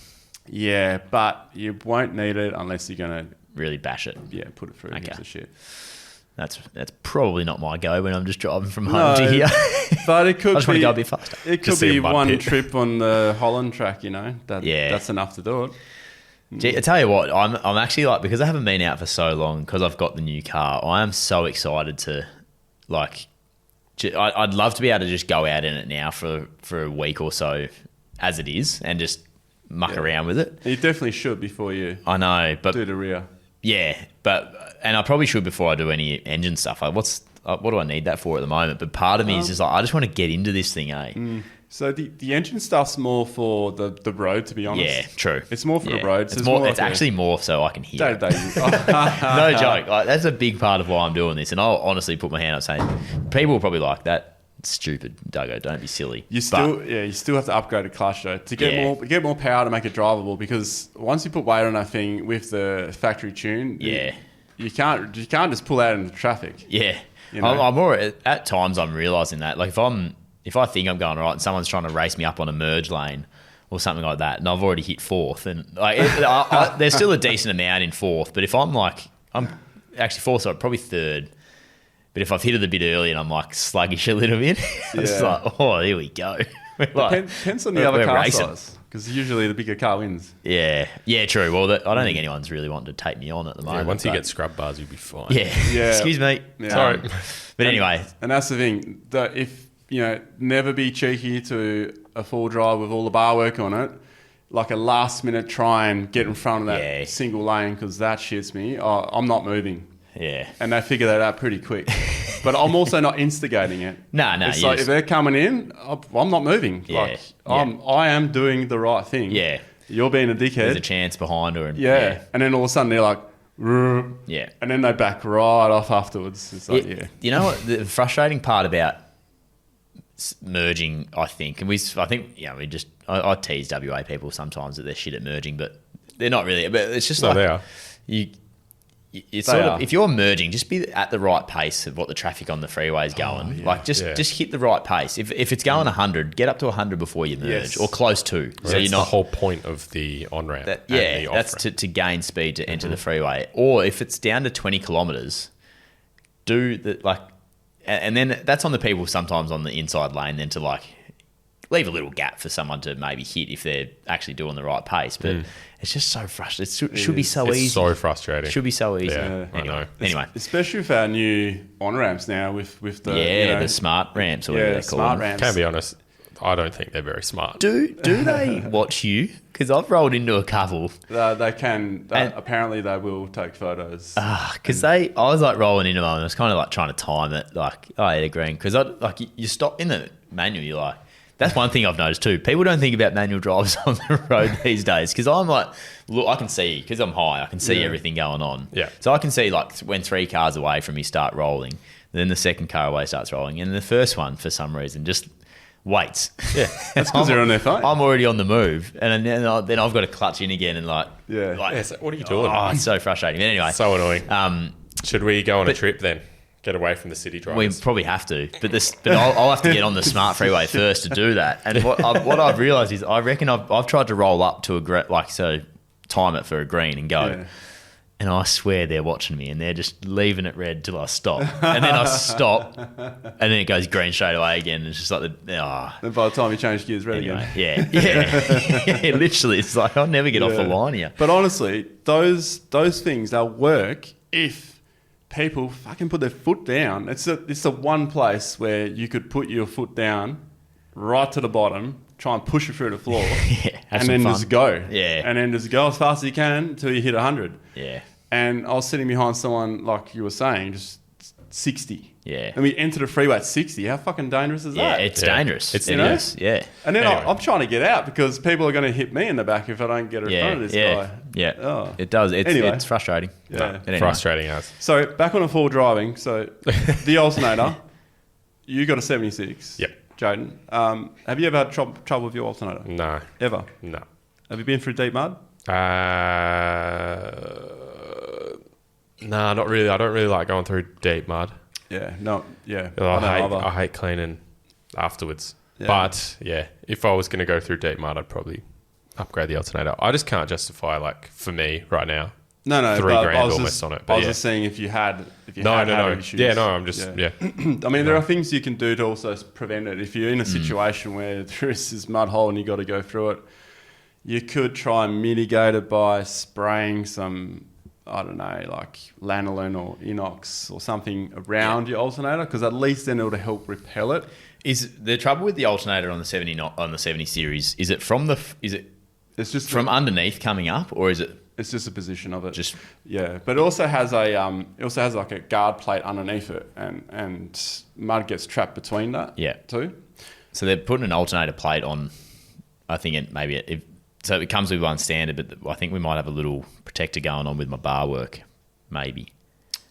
Yeah, but you won't need it unless you're going to Really bash it. put it through. Okay. Gives a shit. That's probably not my go when I'm just driving from home to here. But it could I just want to be, go a bit faster. it could Just see be a mud one pit. trip on the Holland track, that's enough to do it. Gee, I tell you what, I'm actually like, because I haven't been out for so long, because I've got the new car, I am so excited to, like, I'd love to be able to just go out in it now for a week or so as it is and just muck around with it. You definitely should before you I know, but do the rear. yeah, and I probably should before I do any engine stuff. Like, what do I need that for at the moment? But part of me is just like, I just want to get into this thing, eh? So the engine stuff's more for the road, to be honest. Yeah, true. It's more for the Yeah. roads. It's more It's actually more so I can hear. it. day-to-day use. No joke. Like, that's a big part of why I'm doing this. And I'll honestly put my hand up saying, people will probably like that. It's stupid, Duggo. Don't be silly. You still have to upgrade a clutch though to get more power to make it drivable, because once you put weight on that thing with the factory tune, you can't just pull out into traffic. Yeah. You know? I'm more at times I'm realizing that. Like, if I think I'm going right and someone's trying to race me up on a merge lane or something like that, and I've already hit fourth, and like there's still a decent amount in fourth, but if I'm actually fourth, so probably third. But if I've hit it a bit early and I'm like sluggish a little bit, it's like, oh, here we go. Depends on the other car size, because usually the bigger car wins. Yeah, true. Well, I don't think anyone's really wanting to take me on at the moment. Once you get scrub bars, you'll be fine. Yeah. Excuse me. Yeah. Sorry. But anyway. And that's the thing, that if, never be cheeky to a full drive with all the bar work on it, like a last minute try and get in front of that single lane, because that shits me. I'm not moving. Yeah. And they figure that out pretty quick. But I'm also not instigating it. No. It's like, if they're coming in, I'm not moving. Yeah. I am doing the right thing. Yeah. You're being a dickhead. There's a chance behind her. And, yeah. And then all of a sudden they're like, yeah. And then they back right off afterwards. It's like, You know what? The frustrating part about merging, I think, and I tease WA people sometimes that they're shit at merging, but they're not really. But it's just they are. It's sort of, if you're merging, just be at the right pace of what the traffic on the freeway is going. Like, just hit the right pace. If it's going 100, get up to 100 before you merge, or close to. So you're not the whole point of the on ramp. That's to gain speed to enter the freeway. Or if it's down to 20 kilometers, do the and then that's on the people sometimes on the inside lane. Then to leave a little gap for someone to maybe hit if they're actually doing the right pace. But it's just so frustrating. It should be so easy. It's so frustrating. It should be so easy. Yeah, I know. Anyway. Especially with our new on-ramps now with the... the smart ramps or whatever they're called. smart ramps. Can be honest, I don't think they're very smart. Do they watch you? Because I've rolled into a couple. They can. Apparently they will take photos. Because I was rolling into them and I was kind of trying to time it. I had a green. Because you stop in the manual, you're like... That's one thing I've noticed too. People don't think about manual drives on the road these days, because I'm like, look, I can see, because I'm high, I can see everything going on. Yeah. So I can see when 3 cars away from me start rolling, then the second car away starts rolling, and the first one for some reason just waits. Yeah, that's because they're on their phone. I'm already on the move, and then I've got to clutch in again and So what are you doing? Oh, it's so frustrating. But anyway, so annoying. Should we go on a trip then? Get away from the city drivers. We probably have to, but I'll have to get on the smart freeway first to do that. And what I've realised is, I reckon I've tried to roll up to time it for a green and go, and I swear they're watching me and they're just leaving it red till I stop, and then I stop, and then it goes green straight away again. And it's just like Then by the time you change gears, red again. Yeah, literally, it's like I'll never get off the line here. But honestly, those things, they'll work if people fucking put their foot down. It's the one place where you could put your foot down right to the bottom, try and push it through the floor, and then just go. Yeah. And then just go as fast as you can until you hit 100. Yeah. And I was sitting behind someone, like you were saying, just 60. Yeah. And we enter the freeway at 60. How fucking dangerous is Yeah, that? it's dangerous. It's- It you know? is, yeah. And then Anyway. I'm trying to get out because people are going to hit me in the back if I don't get in front of this guy. Yeah, Oh. it does. Anyway. It's frustrating. Yeah. But anyway. Frustrating as. So back on the full driving. So the alternator, you got a 76. Yep. Jaden. Have you ever had trouble with your alternator? No. Ever? No. Have you been through deep mud? Nah, not really. I don't really like going through deep mud. Yeah. No. Yeah. I hate cleaning afterwards. Yeah. But yeah, if I was going to go through deep mud, I'd probably upgrade the alternator. I just can't justify, like, for me right now. No. $3 but grand I was almost just, on it. I But was yeah. just saying if you had No. issues. Yeah, no, I'm just, yeah. I mean, there are things you can do to also prevent it. If you're in a situation where there is this mud hole and you got to go through it, you could try and mitigate it by spraying some, I don't know, like lanolin or inox or something around your alternator, because at least then it'll help repel it. Is the trouble with the alternator on the 70 series? Is it It's just from underneath coming up, or is it It's just a position of it. just? Yeah, but it also has like a guard plate underneath it, and mud gets trapped between that. Yeah. Too. So they're putting an alternator plate on. I think so it comes with one standard, but I think we might have a little protector going on with my bar work, maybe.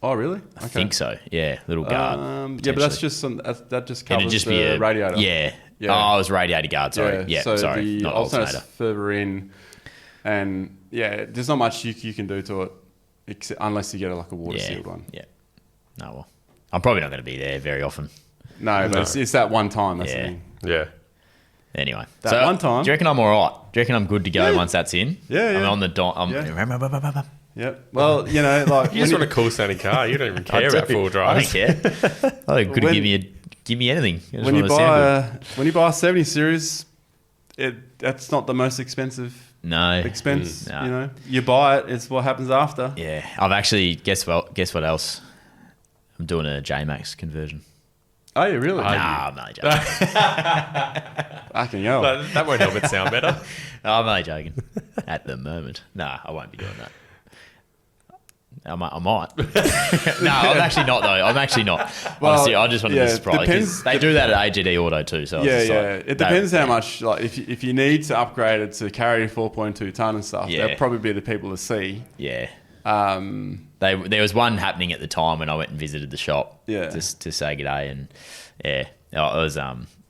Oh, really? I think so. Yeah, little guard. Yeah, but that's just that just And covers it'd just the be a radiator. Yeah. Yeah. Oh, it was radiator guard. Sorry. Yeah. So sorry. the Not alternator's alternator. further in, and yeah, there's not much you can do to it, unless you get like a water sealed one. Yeah. No, well, I'm probably not going to be there very often. No, but it's that one time. That's Yeah. the thing. Yeah. Anyway, That one time. Do you reckon I'm all right? Do you reckon I'm good to go Yeah. once that's in? Yeah, yeah. I'm on the dot. Yeah. Yep. Well, you know, like You just want a cool sounding car. You don't even care about full I drives. don't care. I could When- give me anything. I just when you want to sound buy a 70 series, that's not the most expensive good. No expense. No. You know, you buy it. It's what happens after. Yeah, I've actually guess what else? I'm doing a J-Max conversion. Oh, you really? Nah, I'm only joking. I can go. That won't help it sound better. I'm only joking. At the moment, nah, I won't be doing that. I might. No, I'm actually not though. I'm actually not. Well, Honestly, I just wanted yeah, to surprise. depends- They do that at AGD Auto too. So Yeah, it's just yeah. like, It depends how much. Like, if you need to upgrade it to carry 4.2 ton and stuff, Yeah. they'll probably be the people to see. Yeah. There was one happening at the time when I went and visited the shop. Yeah. Just to say g'day, and yeah, it was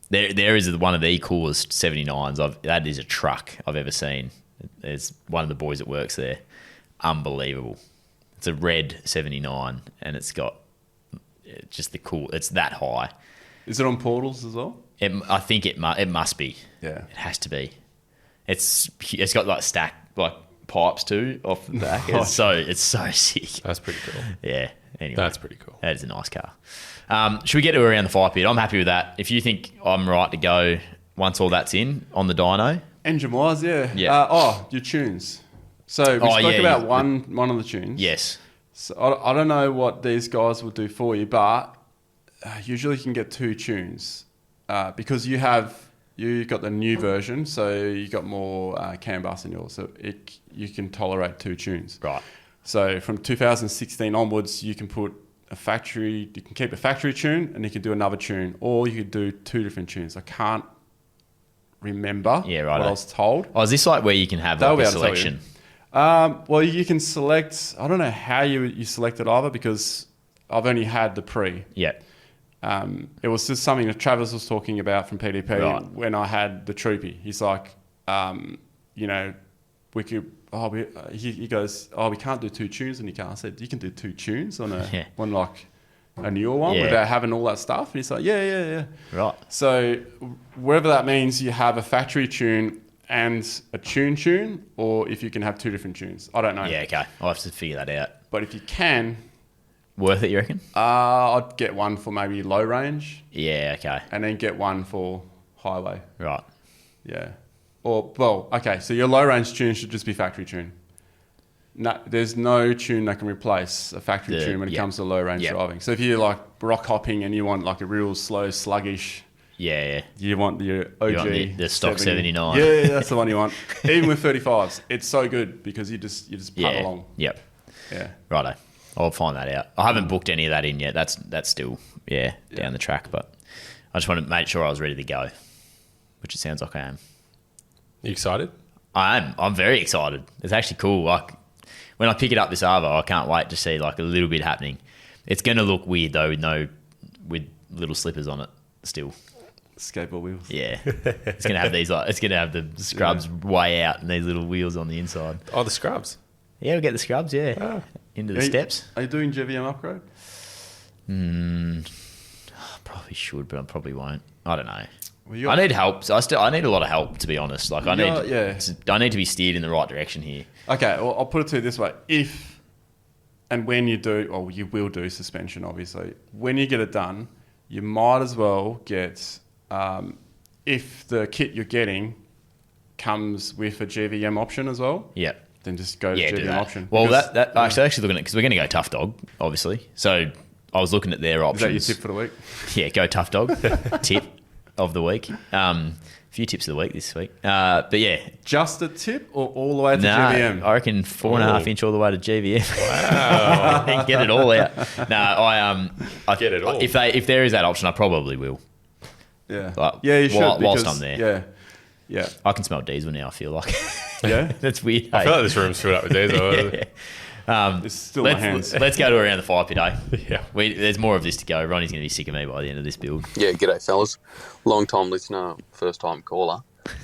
there is one of the coolest 79s. That is a truck I've ever seen. There's one of the boys that works there. Unbelievable. It's a red 79, and it's got just the cool. It's that high. Is it on portals as well? I think it must be. Yeah. It has to be. It's got like stacked like pipes too off the back. It's so sick. That's pretty cool. Yeah. Anyway, That's pretty cool. that is a nice car. Should we get to around the fire pit? I'm happy with that. If you think I'm right to go once all that's in on the dyno, Engine wise, yeah. Yeah. Your tunes. So we spoke about one of the tunes. yes. So I don't know what these guys will do for you, but usually you can get 2 tunes because you got the new version, so you got more CAN bus in yours, so you can tolerate 2 tunes. Right. So from 2016 onwards, you can keep a factory tune and you can do another tune, or you could do 2 different tunes. I can't remember Yeah, right. what I was told. Oh, is this like where you can have They'll like be a able to tell you. selection? Well, you can select. I don't know how you select it either, because I've only had the pre. Yeah. It was just something that Travis was talking about from PDP Right. when I had the Troopy. He's like, we could. He goes, we can't do 2 tunes on your car. I said, you can do 2 tunes on a newer one Yeah. without having all that stuff. And he's like, yeah. Right. So whether that means you have a factory tune and a tune, or if you can have 2 different tunes, I don't know. Yeah. Okay. I'll have to figure that out. But if you can, Worth it, you reckon? I'd get one for maybe low range, Yeah. Okay. and then get one for highway. Right. Yeah. Okay. So your low range tune should just be factory tune. No, there's no tune that can replace a factory tune when it comes to low range driving. So if you're like rock hopping and you want like a real slow, sluggish, Yeah. you want your OG. You want the stock 79. Yeah, that's the one you want. Even with 35s, it's so good because you just putt along. Yep. Yeah. Righto. I'll find that out. I haven't booked any of that in yet. That's still down the track, but I just want to make sure I was ready to go, which it sounds like I am. You excited? I am. I'm very excited. It's actually cool. Like when I pick it up this Arvo, I can't wait to see like a little bit happening. It's going to look weird though, with little slippers on it still. Skateboard wheels. Yeah, it's going to have these. It's going to have the scrubs way out and these little wheels on the inside. Oh, the scrubs. Yeah, we'll get the scrubs. Yeah, into the steps. Are you doing GVM upgrade? Probably should, but I probably won't. I don't know. Well, I need help. So I need a lot of help, to be honest. Like I need to be steered in the right direction here. Okay, well, I'll put it to you this way: if and when you do, or you will do suspension, obviously, when you get it done, you might as well get. If the kit you're getting comes with a GVM option as well, then just go to GVM option. Well, that actually looking at, because we're going to go tough dog, obviously. So I was looking at their options. Is that your tip for the week? Yeah, go tough dog. Tip of the week. A few tips of the week this week. But yeah. Just a tip or all the way to GVM? I reckon 4.5 inch all the way to GVM. Wow. Get it all out. No, I get it all. If there is that option, I probably will. Yeah. Like, you should. Whilst I'm there. Yeah. I can smell diesel now, I feel like. Yeah? That's weird. I feel like this room's filled up with diesel. It's still my hands. Let's go to around the fire pit, eh? Yeah. There's more of this to go. Ronnie's going to be sick of me by the end of this build. Yeah, g'day fellas. Long time listener, first time caller.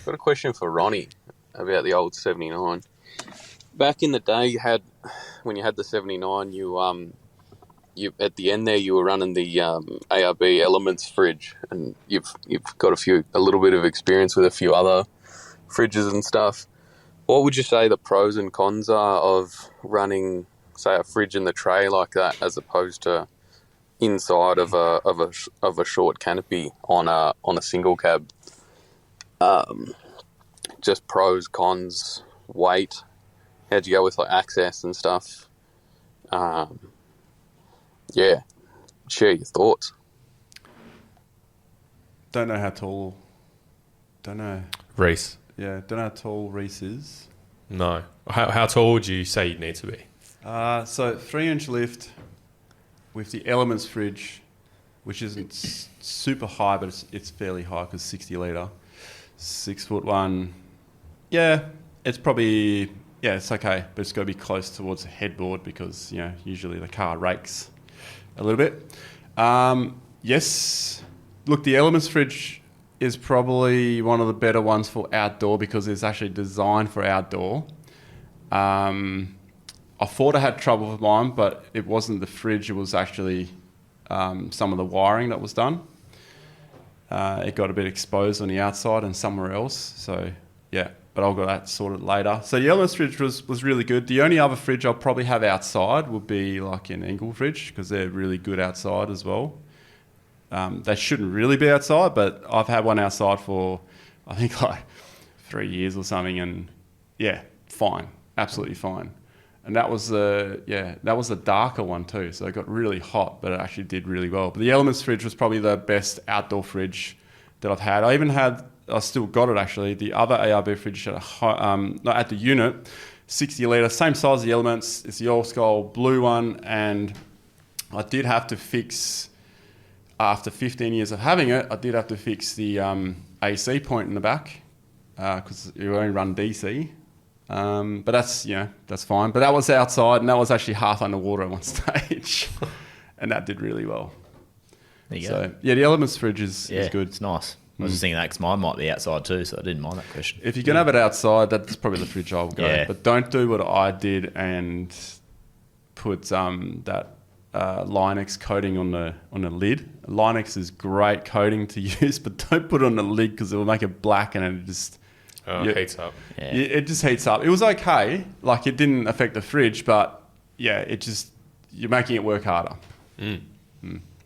Got a question for Ronnie about the old 79. Back in the day, when you had the 79, you at the end there you were running the ARB Elements fridge, and you've got a little bit of experience with a few other fridges and stuff. What would you say the pros and cons are of running, say, a fridge in the tray like that, as opposed to inside of a short canopy on a single cab? Just pros, cons, weight. How'd you go with like access and stuff? Yeah, share your thoughts. Don't know how tall. Don't know. Reese. Yeah, don't know how tall Reese is. No. How tall would you say you'd need to be? So 3-inch lift with the Elements fridge, which isn't super high, but it's fairly high because 60 litre. 6'1". Yeah, it's probably, it's okay, but it's got to be close towards the headboard because, usually the car rakes a little bit. Yes. Look, the Elements fridge is probably one of the better ones for outdoor because it's actually designed for outdoor. I thought I had trouble with mine, but it wasn't the fridge. It was actually some of the wiring that was done. It got a bit exposed on the outside and somewhere else. So, but I'll get that sorted later. So the Elements fridge was really good. The only other fridge I'll probably have outside would be like an Engel fridge because they're really good outside as well. They shouldn't really be outside, but I've had one outside for, I think, like 3 years or something, and fine, absolutely fine. And that was the darker one too, so it got really hot, but it actually did really well. But the Elements fridge was probably the best outdoor fridge that I've had. I still got it actually, the other ARB fridge at the unit, 60 litre, same size as the Elements. It's the old school blue one, and I did have to fix, after 15 years of having it, I did have to fix the AC point in the back because you only run DC. But that's fine. But that was outside, and that was actually half underwater at one stage, and that did really well. There you go. So the Elements fridge is good. It's nice. I was just thinking that because mine might be outside too, so I didn't mind that question. If you're going to have it outside, that's probably the fridge I'll go. Yeah. But don't do what I did and put that Linux coating on the lid. Linux is great coating to use, but don't put it on the lid because it will make it black and it just... heats up. Yeah. It just heats up. It was okay. Like, it didn't affect the fridge, but you're making it work harder.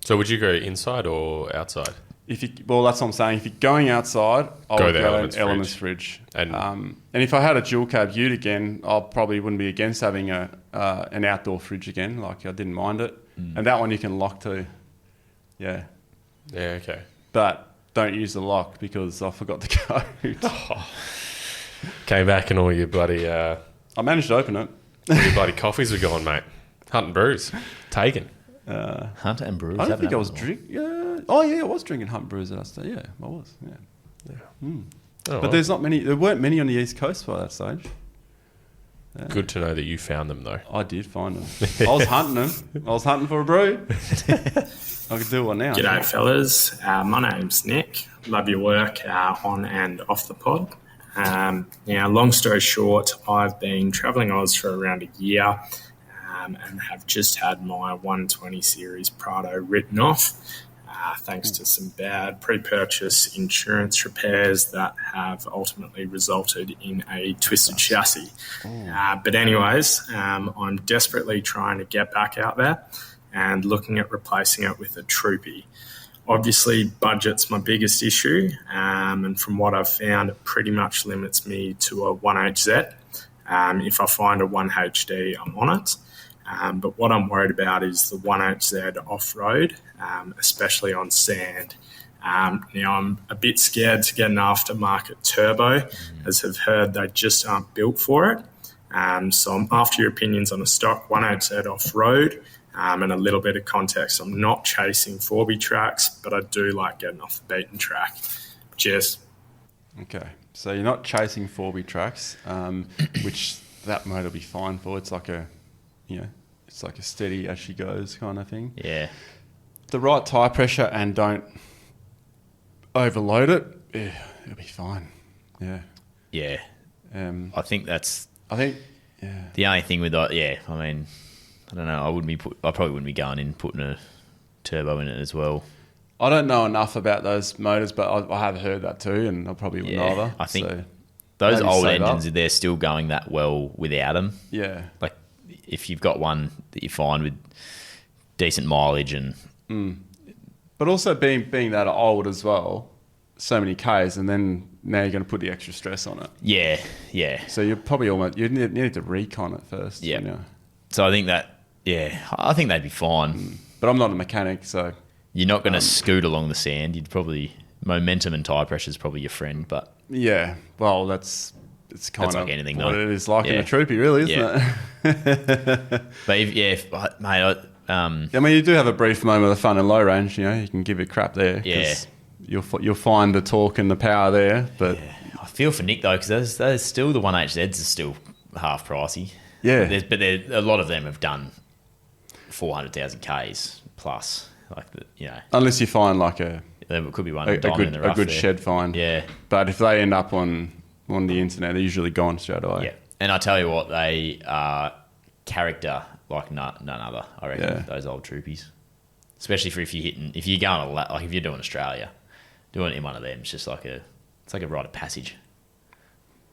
So would you go inside or outside? That's what I'm saying. If you're going outside, I would go an Elements fridge. And if I had a dual cab ute again, I probably wouldn't be against having an outdoor fridge again. Like, I didn't mind it. And that one you can lock to. Yeah. Yeah, okay. But don't use the lock because I forgot the code. Came back and all your bloody... I managed to open it. all your bloody coffees were gone, mate. Hunt and Brews. Taken. Hunter and Brews. I don't think I was drinking. Oh yeah, I was drinking Hunt and Brews at that stage. Yeah, I was. Yeah. Oh, But there's not many. There weren't many on the East Coast by that stage. Good to know that you found them, though. I did find them. I was hunting them. I was hunting for a brew. I could do one now. G'day, fellas. My name's Nick. Love your work on and off the pod. Now, long story short, I've been travelling Oz for around a year and have just had my 120 series Prado written off. Thanks to some bad pre-purchase insurance repairs that have ultimately resulted in a twisted chassis. But anyways, I'm desperately trying to get back out there and looking at replacing it with a Troopy. Obviously, budget's my biggest issue, and from what I've found, it pretty much limits me to a 1HZ. If I find a 1HD, I'm on it. But what I'm worried about is the 1HZ off-road, especially on sand. Now, I'm a bit scared to get an aftermarket turbo, as I've heard they just aren't built for it. So I'm after your opinions on a stock 1HZ off-road and a little bit of context. I'm not chasing 4B tracks, but I do like getting off the beaten track. Cheers. Okay, so you're not chasing 4B tracks, which that mode will be fine for. It's like a, it's like a steady as she goes kind of thing. Yeah. The right tyre pressure and don't overload it, it'll be fine. Yeah. Yeah. I think that's yeah. the only thing with that. Yeah, I mean, I don't know. I probably wouldn't be going in putting a turbo in it as well. I don't know enough about those motors, but I have heard that too, and I probably wouldn't either. I think so those maybe old save engines, up. they're still going that well without them. Yeah. Like if you've got one that you find with decent mileage and But also being that old as well, so many Ks, and then now you're going to put the extra stress on it. yeah. So you're probably you need to recon it first. Yeah. So I think I think they'd be fine. But I'm not a mechanic, so You're not going to scoot along the sand. You'd probably momentum and tire pressure is probably your friend, but yeah. Well, it's kind That's of like anything, what though. it is like in Yeah. a Troopy, really, isn't Yeah. it? but mate, I mean, you do have a brief moment of fun and low range. You can give it crap there. 'Cause Yeah. You'll find the torque and the power there, but I feel for Nick though because those still the 1HZs are still half pricey. yeah. But a lot of them have done 400,000 Ks plus. Unless you find like there could be one a diamond in the rough good there. shed find. Yeah. But if they end up on the internet, they're usually gone straight away. Yeah, and I tell you what, they are character like none other. I reckon Yeah. those old Troopies, especially if you're going like if you're doing Australia, doing it in one of them, it's just like it's like a rite of passage.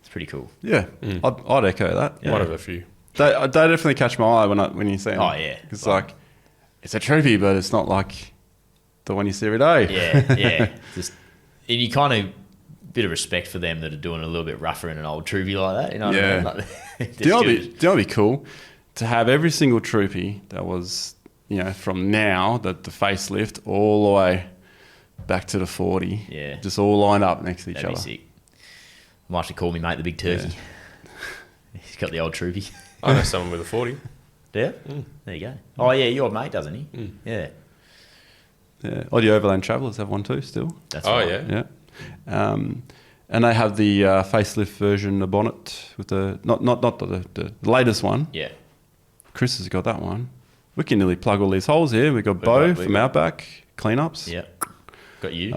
It's pretty cool. Yeah, I'd echo that. One of a few. They definitely catch my eye when you see them. Oh, yeah. It's like it's a Troopy, but it's not like the one you see every day. Yeah. And you kind of bit of respect for them that are doing it a little bit rougher in an old Troopy like that. You know what I mean? Like, Do you know what'd be cool? To have every single Troopy that was, from now, the facelift, all the way back to the 40. Yeah. Just all lined up next to each That'd be other. sick. Might have to call me mate the big turkey. He's got the old Troopy. I know someone with a 40. Yeah? There you go. Oh, yeah, your mate, doesn't he? Yeah. Yeah. All the Overland Travellers have one too still. That's Oh, right. yeah. Yeah. And they have the facelift version, the bonnet with the not the latest one. Yeah. Chris has got that one. We can nearly plug all these holes here. We've got Bo from Outback cleanups. Yeah. Got you.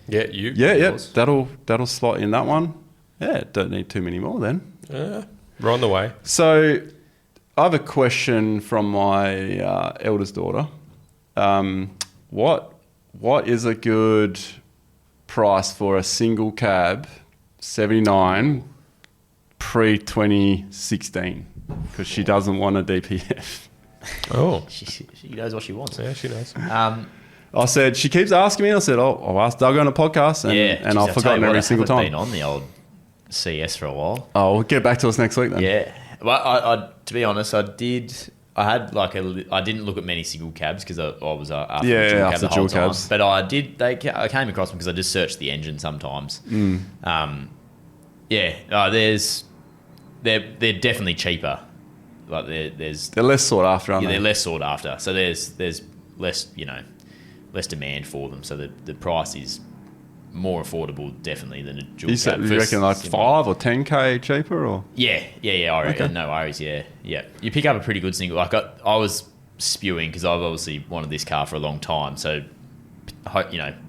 Yeah, you. Yeah. Yours. That'll slot in that one. Yeah, don't need too many more then. We're on the way. So I have a question from my eldest daughter. What is a good price for a single cab 79 pre-2016? Because she doesn't want a DPF. Oh. She knows what she wants. Yeah, she knows. I said, she keeps asking me. I said, I'll ask Doug on a podcast. And I've forgotten every single time. I've been on the old CS for a while. Oh, we'll get back to us next week then. Yeah. Well, I to be honest, I had I didn't look at many single cabs because I was after the dual cab after the whole dual time. cabs. But I came across them because I just searched the engine sometimes. They're definitely cheaper. Like there's They're less sought after, aren't they're they? less sought after. So there's less less demand for them. So the price is more affordable definitely than a dual cab. You reckon like 5 or 10K cheaper or? Yeah. I reckon. No worries. Yeah. You pick up a pretty good single. Like I was spewing because I've obviously wanted this car for a long time. So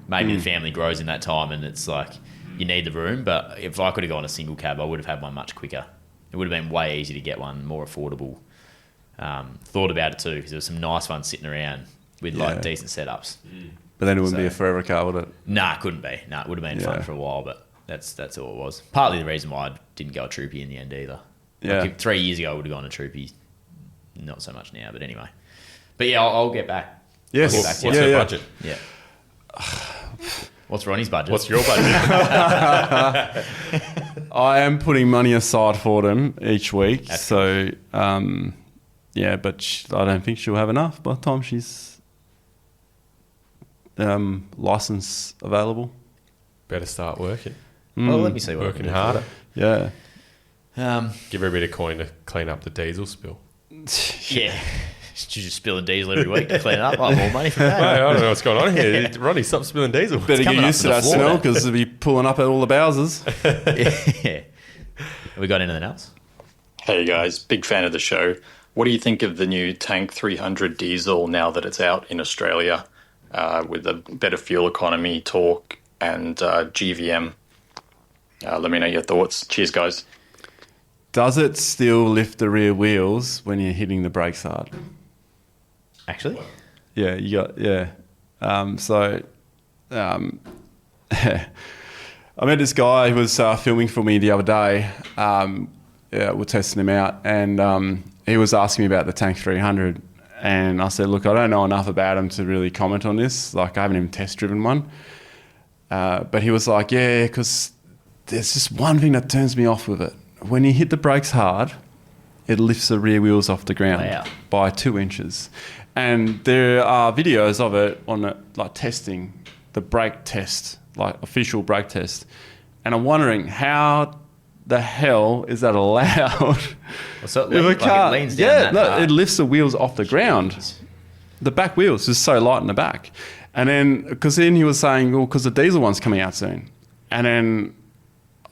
maybe the family grows in that time, and it's like you need the room. But if I could have gone a single cab, I would have had one much quicker. It would have been way easier to get one, more affordable. Thought about it too because there was some nice ones sitting around with like decent setups. But then it wouldn't be a forever car, would it? Nah, it couldn't be. Nah, it would have been fun for a while, but that's all it was. Partly the reason why I didn't go a Troopy in the end either. Yeah. Like 3 years ago, I would have gone a Troopy. Not so much now, but anyway. But yeah, I'll get back. Yes. I'll get back. What's your budget? Yeah. What's Ronnie's budget? What's your budget? I am putting money aside for them each week. That's so, but I don't think she'll have enough by the time she's license available. Better start working. Well, let me see what Working I can do. harder. Yeah. Give her a bit of coin to clean up the diesel spill. Yeah. She's just spilling diesel every week to clean it up. Like, more money for that. Hey, I don't know what's going on here. Ronny, stop spilling diesel. Better get coming up used to to the that floor, smell that. because it'll be pulling up at all the Bowsers. Yeah. Have we got anything else? Hey guys, big fan of the show. What do you think of the new Tank 300 diesel now that it's out in Australia with a better fuel economy, torque, and GVM? Let me know your thoughts. Cheers, guys. Does it still lift the rear wheels when you're hitting the brakes hard? Actually? Yeah, I met this guy who was filming for me the other day. We're testing him out, and he was asking me about the Tank 300. And I said, look, I don't know enough about him to really comment on this. Like, I haven't even test-driven one. But he was like, yeah, because there's just one thing that turns me off with it. When you hit the brakes hard, it lifts the rear wheels off the ground by 2 inches. And there are videos of it on like testing, the brake test, like official brake test. And I'm wondering how the hell is that allowed? So it leans down it lifts the wheels off the ground. The back wheels is so light in the back. And then, because then he was saying, well, because the diesel one's coming out soon. And then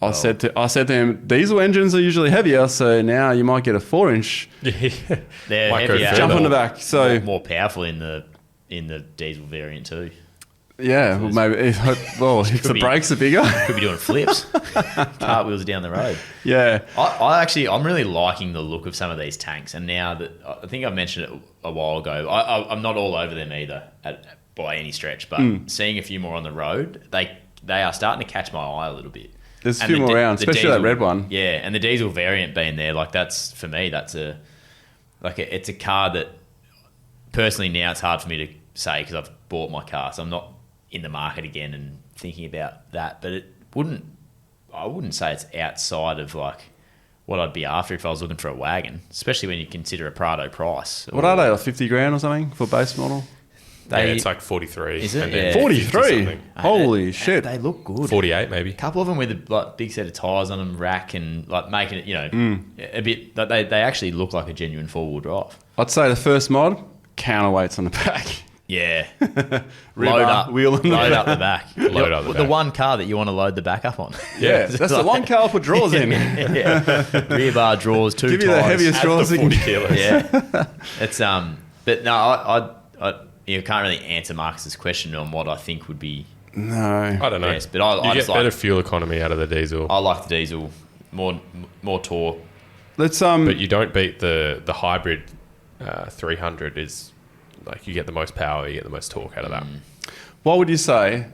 I said to him, diesel engines are usually heavier, so now you might get a 4-inch They're Might go heavier. further. jump on the back. So more powerful in the diesel variant too. yeah, well, maybe if the brakes are bigger. Could be doing flips, cartwheels down the road. Yeah, I'm really liking the look of some of these tanks, and now that I think I mentioned it a while ago, I'm not all over them either by any stretch, but seeing a few more on the road, they are starting to catch my eye a little bit. there's a few more around, especially diesel, that red one. Yeah, and the diesel variant being there, like that's for me, it's a car that personally now it's hard for me to say because I've bought my car, so I'm not in the market again and thinking about that. But I wouldn't say it's outside of like what I'd be after if I was looking for a wagon, especially when you consider a Prado price. What are they, like 50 grand or something for base model? It's like 43. Is it? and then Yeah. 43? 50-something. Holy shit. They look good. 48 maybe. A couple of them with a like big set of tyres on them, rack, and like making it, a bit. Like they actually look like a genuine 4-wheel drive. I'd say the first mod, counterweights on the back. Yeah, Load up, wheel on the load back. up the back. Load up the The back. one car that you want to load the back up on. Yeah, that's the one car I put drawers in. Yeah. Rear bar drawers, 2 Give you the tyres. heaviest At drawers the you can 40 kilos. Yeah, it's but no, I you can't really answer Marcus's question on what I think would be No. I don't know. best, but I you just get better fuel economy out of the diesel, I like the diesel more torque. Let's but you don't beat the hybrid 300 is like you get the most power, you get the most torque out of that. what would you say?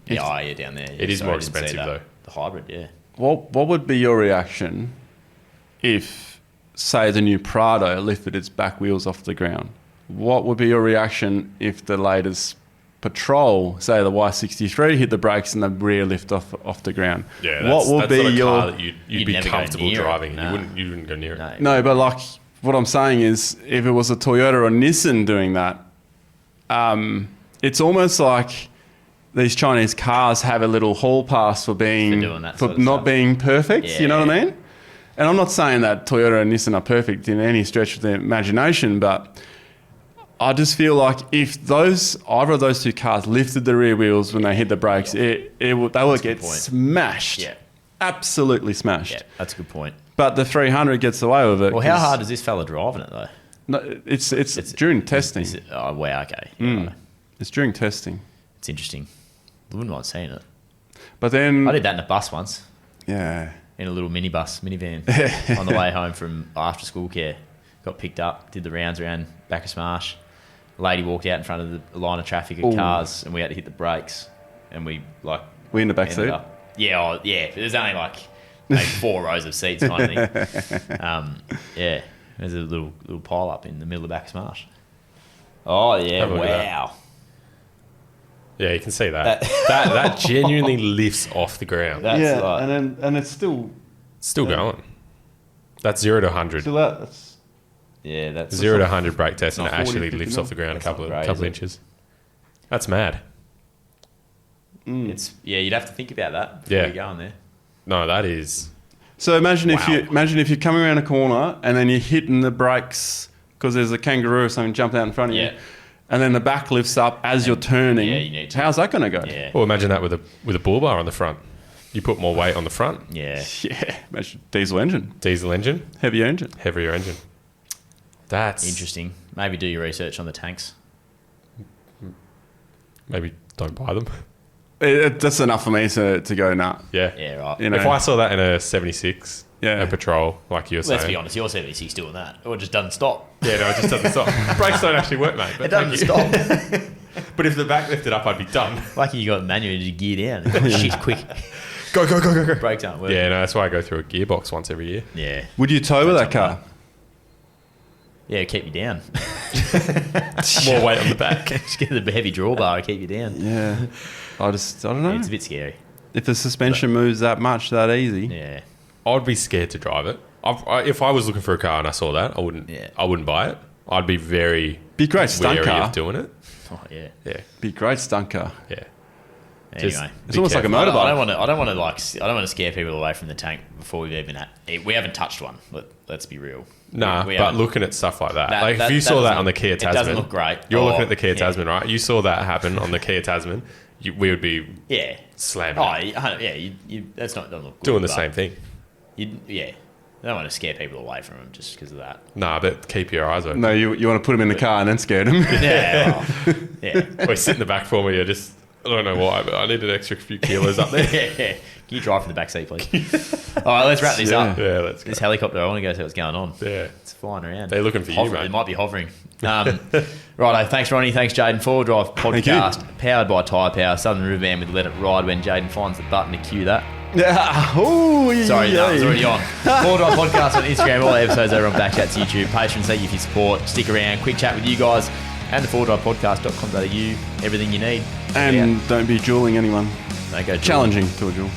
Yeah, down there. It is Sorry, more I didn't see expensive, that. though. The hybrid, yeah. What would be your reaction if, say, the new Prado lifted its back wheels off the ground? What would be your reaction if the latest Patrol, say the Y63, hit the brakes and the rear lift off the ground? Yeah, what would that's be not a your car that you'd be never go comfortable near it. driving. No. You wouldn't go near it. No, but like what I'm saying is, if it was a Toyota or Nissan doing that, it's almost like these Chinese cars have a little hall pass for being For doing that for sort of not stuff. being perfect. You know what I mean? And I'm not saying that Toyota and Nissan are perfect in any stretch of the imagination, but I just feel like if either of those two cars lifted the rear wheels when they hit the brakes, they would get smashed. Yeah. Absolutely smashed. Yeah, that's a good point. But the 300 gets away with it. Well, how hard is this fella driving it, though? No, it's during testing. Oh, wow, okay. It's during testing. It's interesting. I wouldn't mind seeing it. But then... I did that in a bus once. Yeah. In a little minivan on the way home from after school care. Got picked up, did the rounds around Bacchus Marsh. A lady walked out in front of the line of traffic of cars, and we had to hit the brakes. And we in the back seat? Yeah, there's only maybe 4 rows of seats kind of thing. Yeah, there's a little pile up in the middle of Bacchus Marsh. Oh, yeah, wow. Yeah, you can see that. that genuinely lifts off the ground. And it's still going. That's 0 to 100. Still out. That's 0 to 100 brake test, and it 40, actually 50 lifts mil. off the ground a couple great, of inches. That's mad. You'd have to think about that before you go on there. No, that is. So imagine if you're coming around a corner and then you're hitting the brakes because there's a kangaroo or something jumping out in front of you, and then the back lifts up as you're turning. Yeah, you need to. How's that going to go? Yeah. Well, imagine that with a bull bar on the front. You put more weight on the front. Yeah. Yeah. Imagine diesel engine, heavier engine. That's Interesting. Maybe do your research on the tanks. Maybe don't buy them. That's enough for me to go nah. Yeah. Yeah, right. You know, If I saw that in a 76, a patrol, like you were saying. Let's be honest, your 76 doing that. Or it just doesn't stop. Yeah, no, it just doesn't stop. Brakes don't actually work, mate. But It doesn't stop. But if the back lifted up, I'd be done. Lucky you got manual to gear down. Shit, quick. Go. Brakes aren't working. Yeah, no, that's why I go through a gearbox once every year. Yeah. Would you tow with that car? Yeah, keep you down. More weight on the back. Just get the heavy drawbar to keep you down. Yeah. I don't know. It's a bit scary. If the suspension moves that much, that easy. Yeah. I'd be scared to drive it. If I was looking for a car and I saw that, I wouldn't buy it. I'd be very Be a great stunt wary car. of doing it. Oh, yeah. Yeah, Be a great stunt car. yeah. Anyway. It's almost like a I motorbike. don't want to scare people away from the tank before we haven't touched one. Let's be real. Nah, We but haven't. looking at stuff like that. If you saw that on the Kia Tasman. It doesn't look great. You're looking at the Kia Tasman, right? You saw that happen on the Kia Tasman. We would be slamming it. That's not doesn't look good. Doing the but same thing. I don't want to scare people away from them just because of that. Nah, but keep your eyes open. No, you want to put him in the car and then scare him. Yeah. Or sit in the back for me. I don't know why, but I need an extra few kilos up there. Yeah. Can you drive from the back seat, please? All right, let's wrap this up. Yeah, let's go. This helicopter, I want to go see what's going on. Yeah. It's flying around. They're looking for you, mate. It might be hovering. Righto, thanks, Ronnie. Thanks, Jaden. Forward Drive podcast, powered by Tyrepower. Southern River Band with Let It Ride when Jaden finds the button to cue that. Sorry, no, it's already on. Forward Drive podcast on Instagram. All episodes over on BackChat's YouTube. Patrons, thank you for your support. Stick around. Quick chat with you guys. And the forwarddrivepodcast.com.au. Everything you need. And don't be dueling anyone. Don't go Challenging to a duel.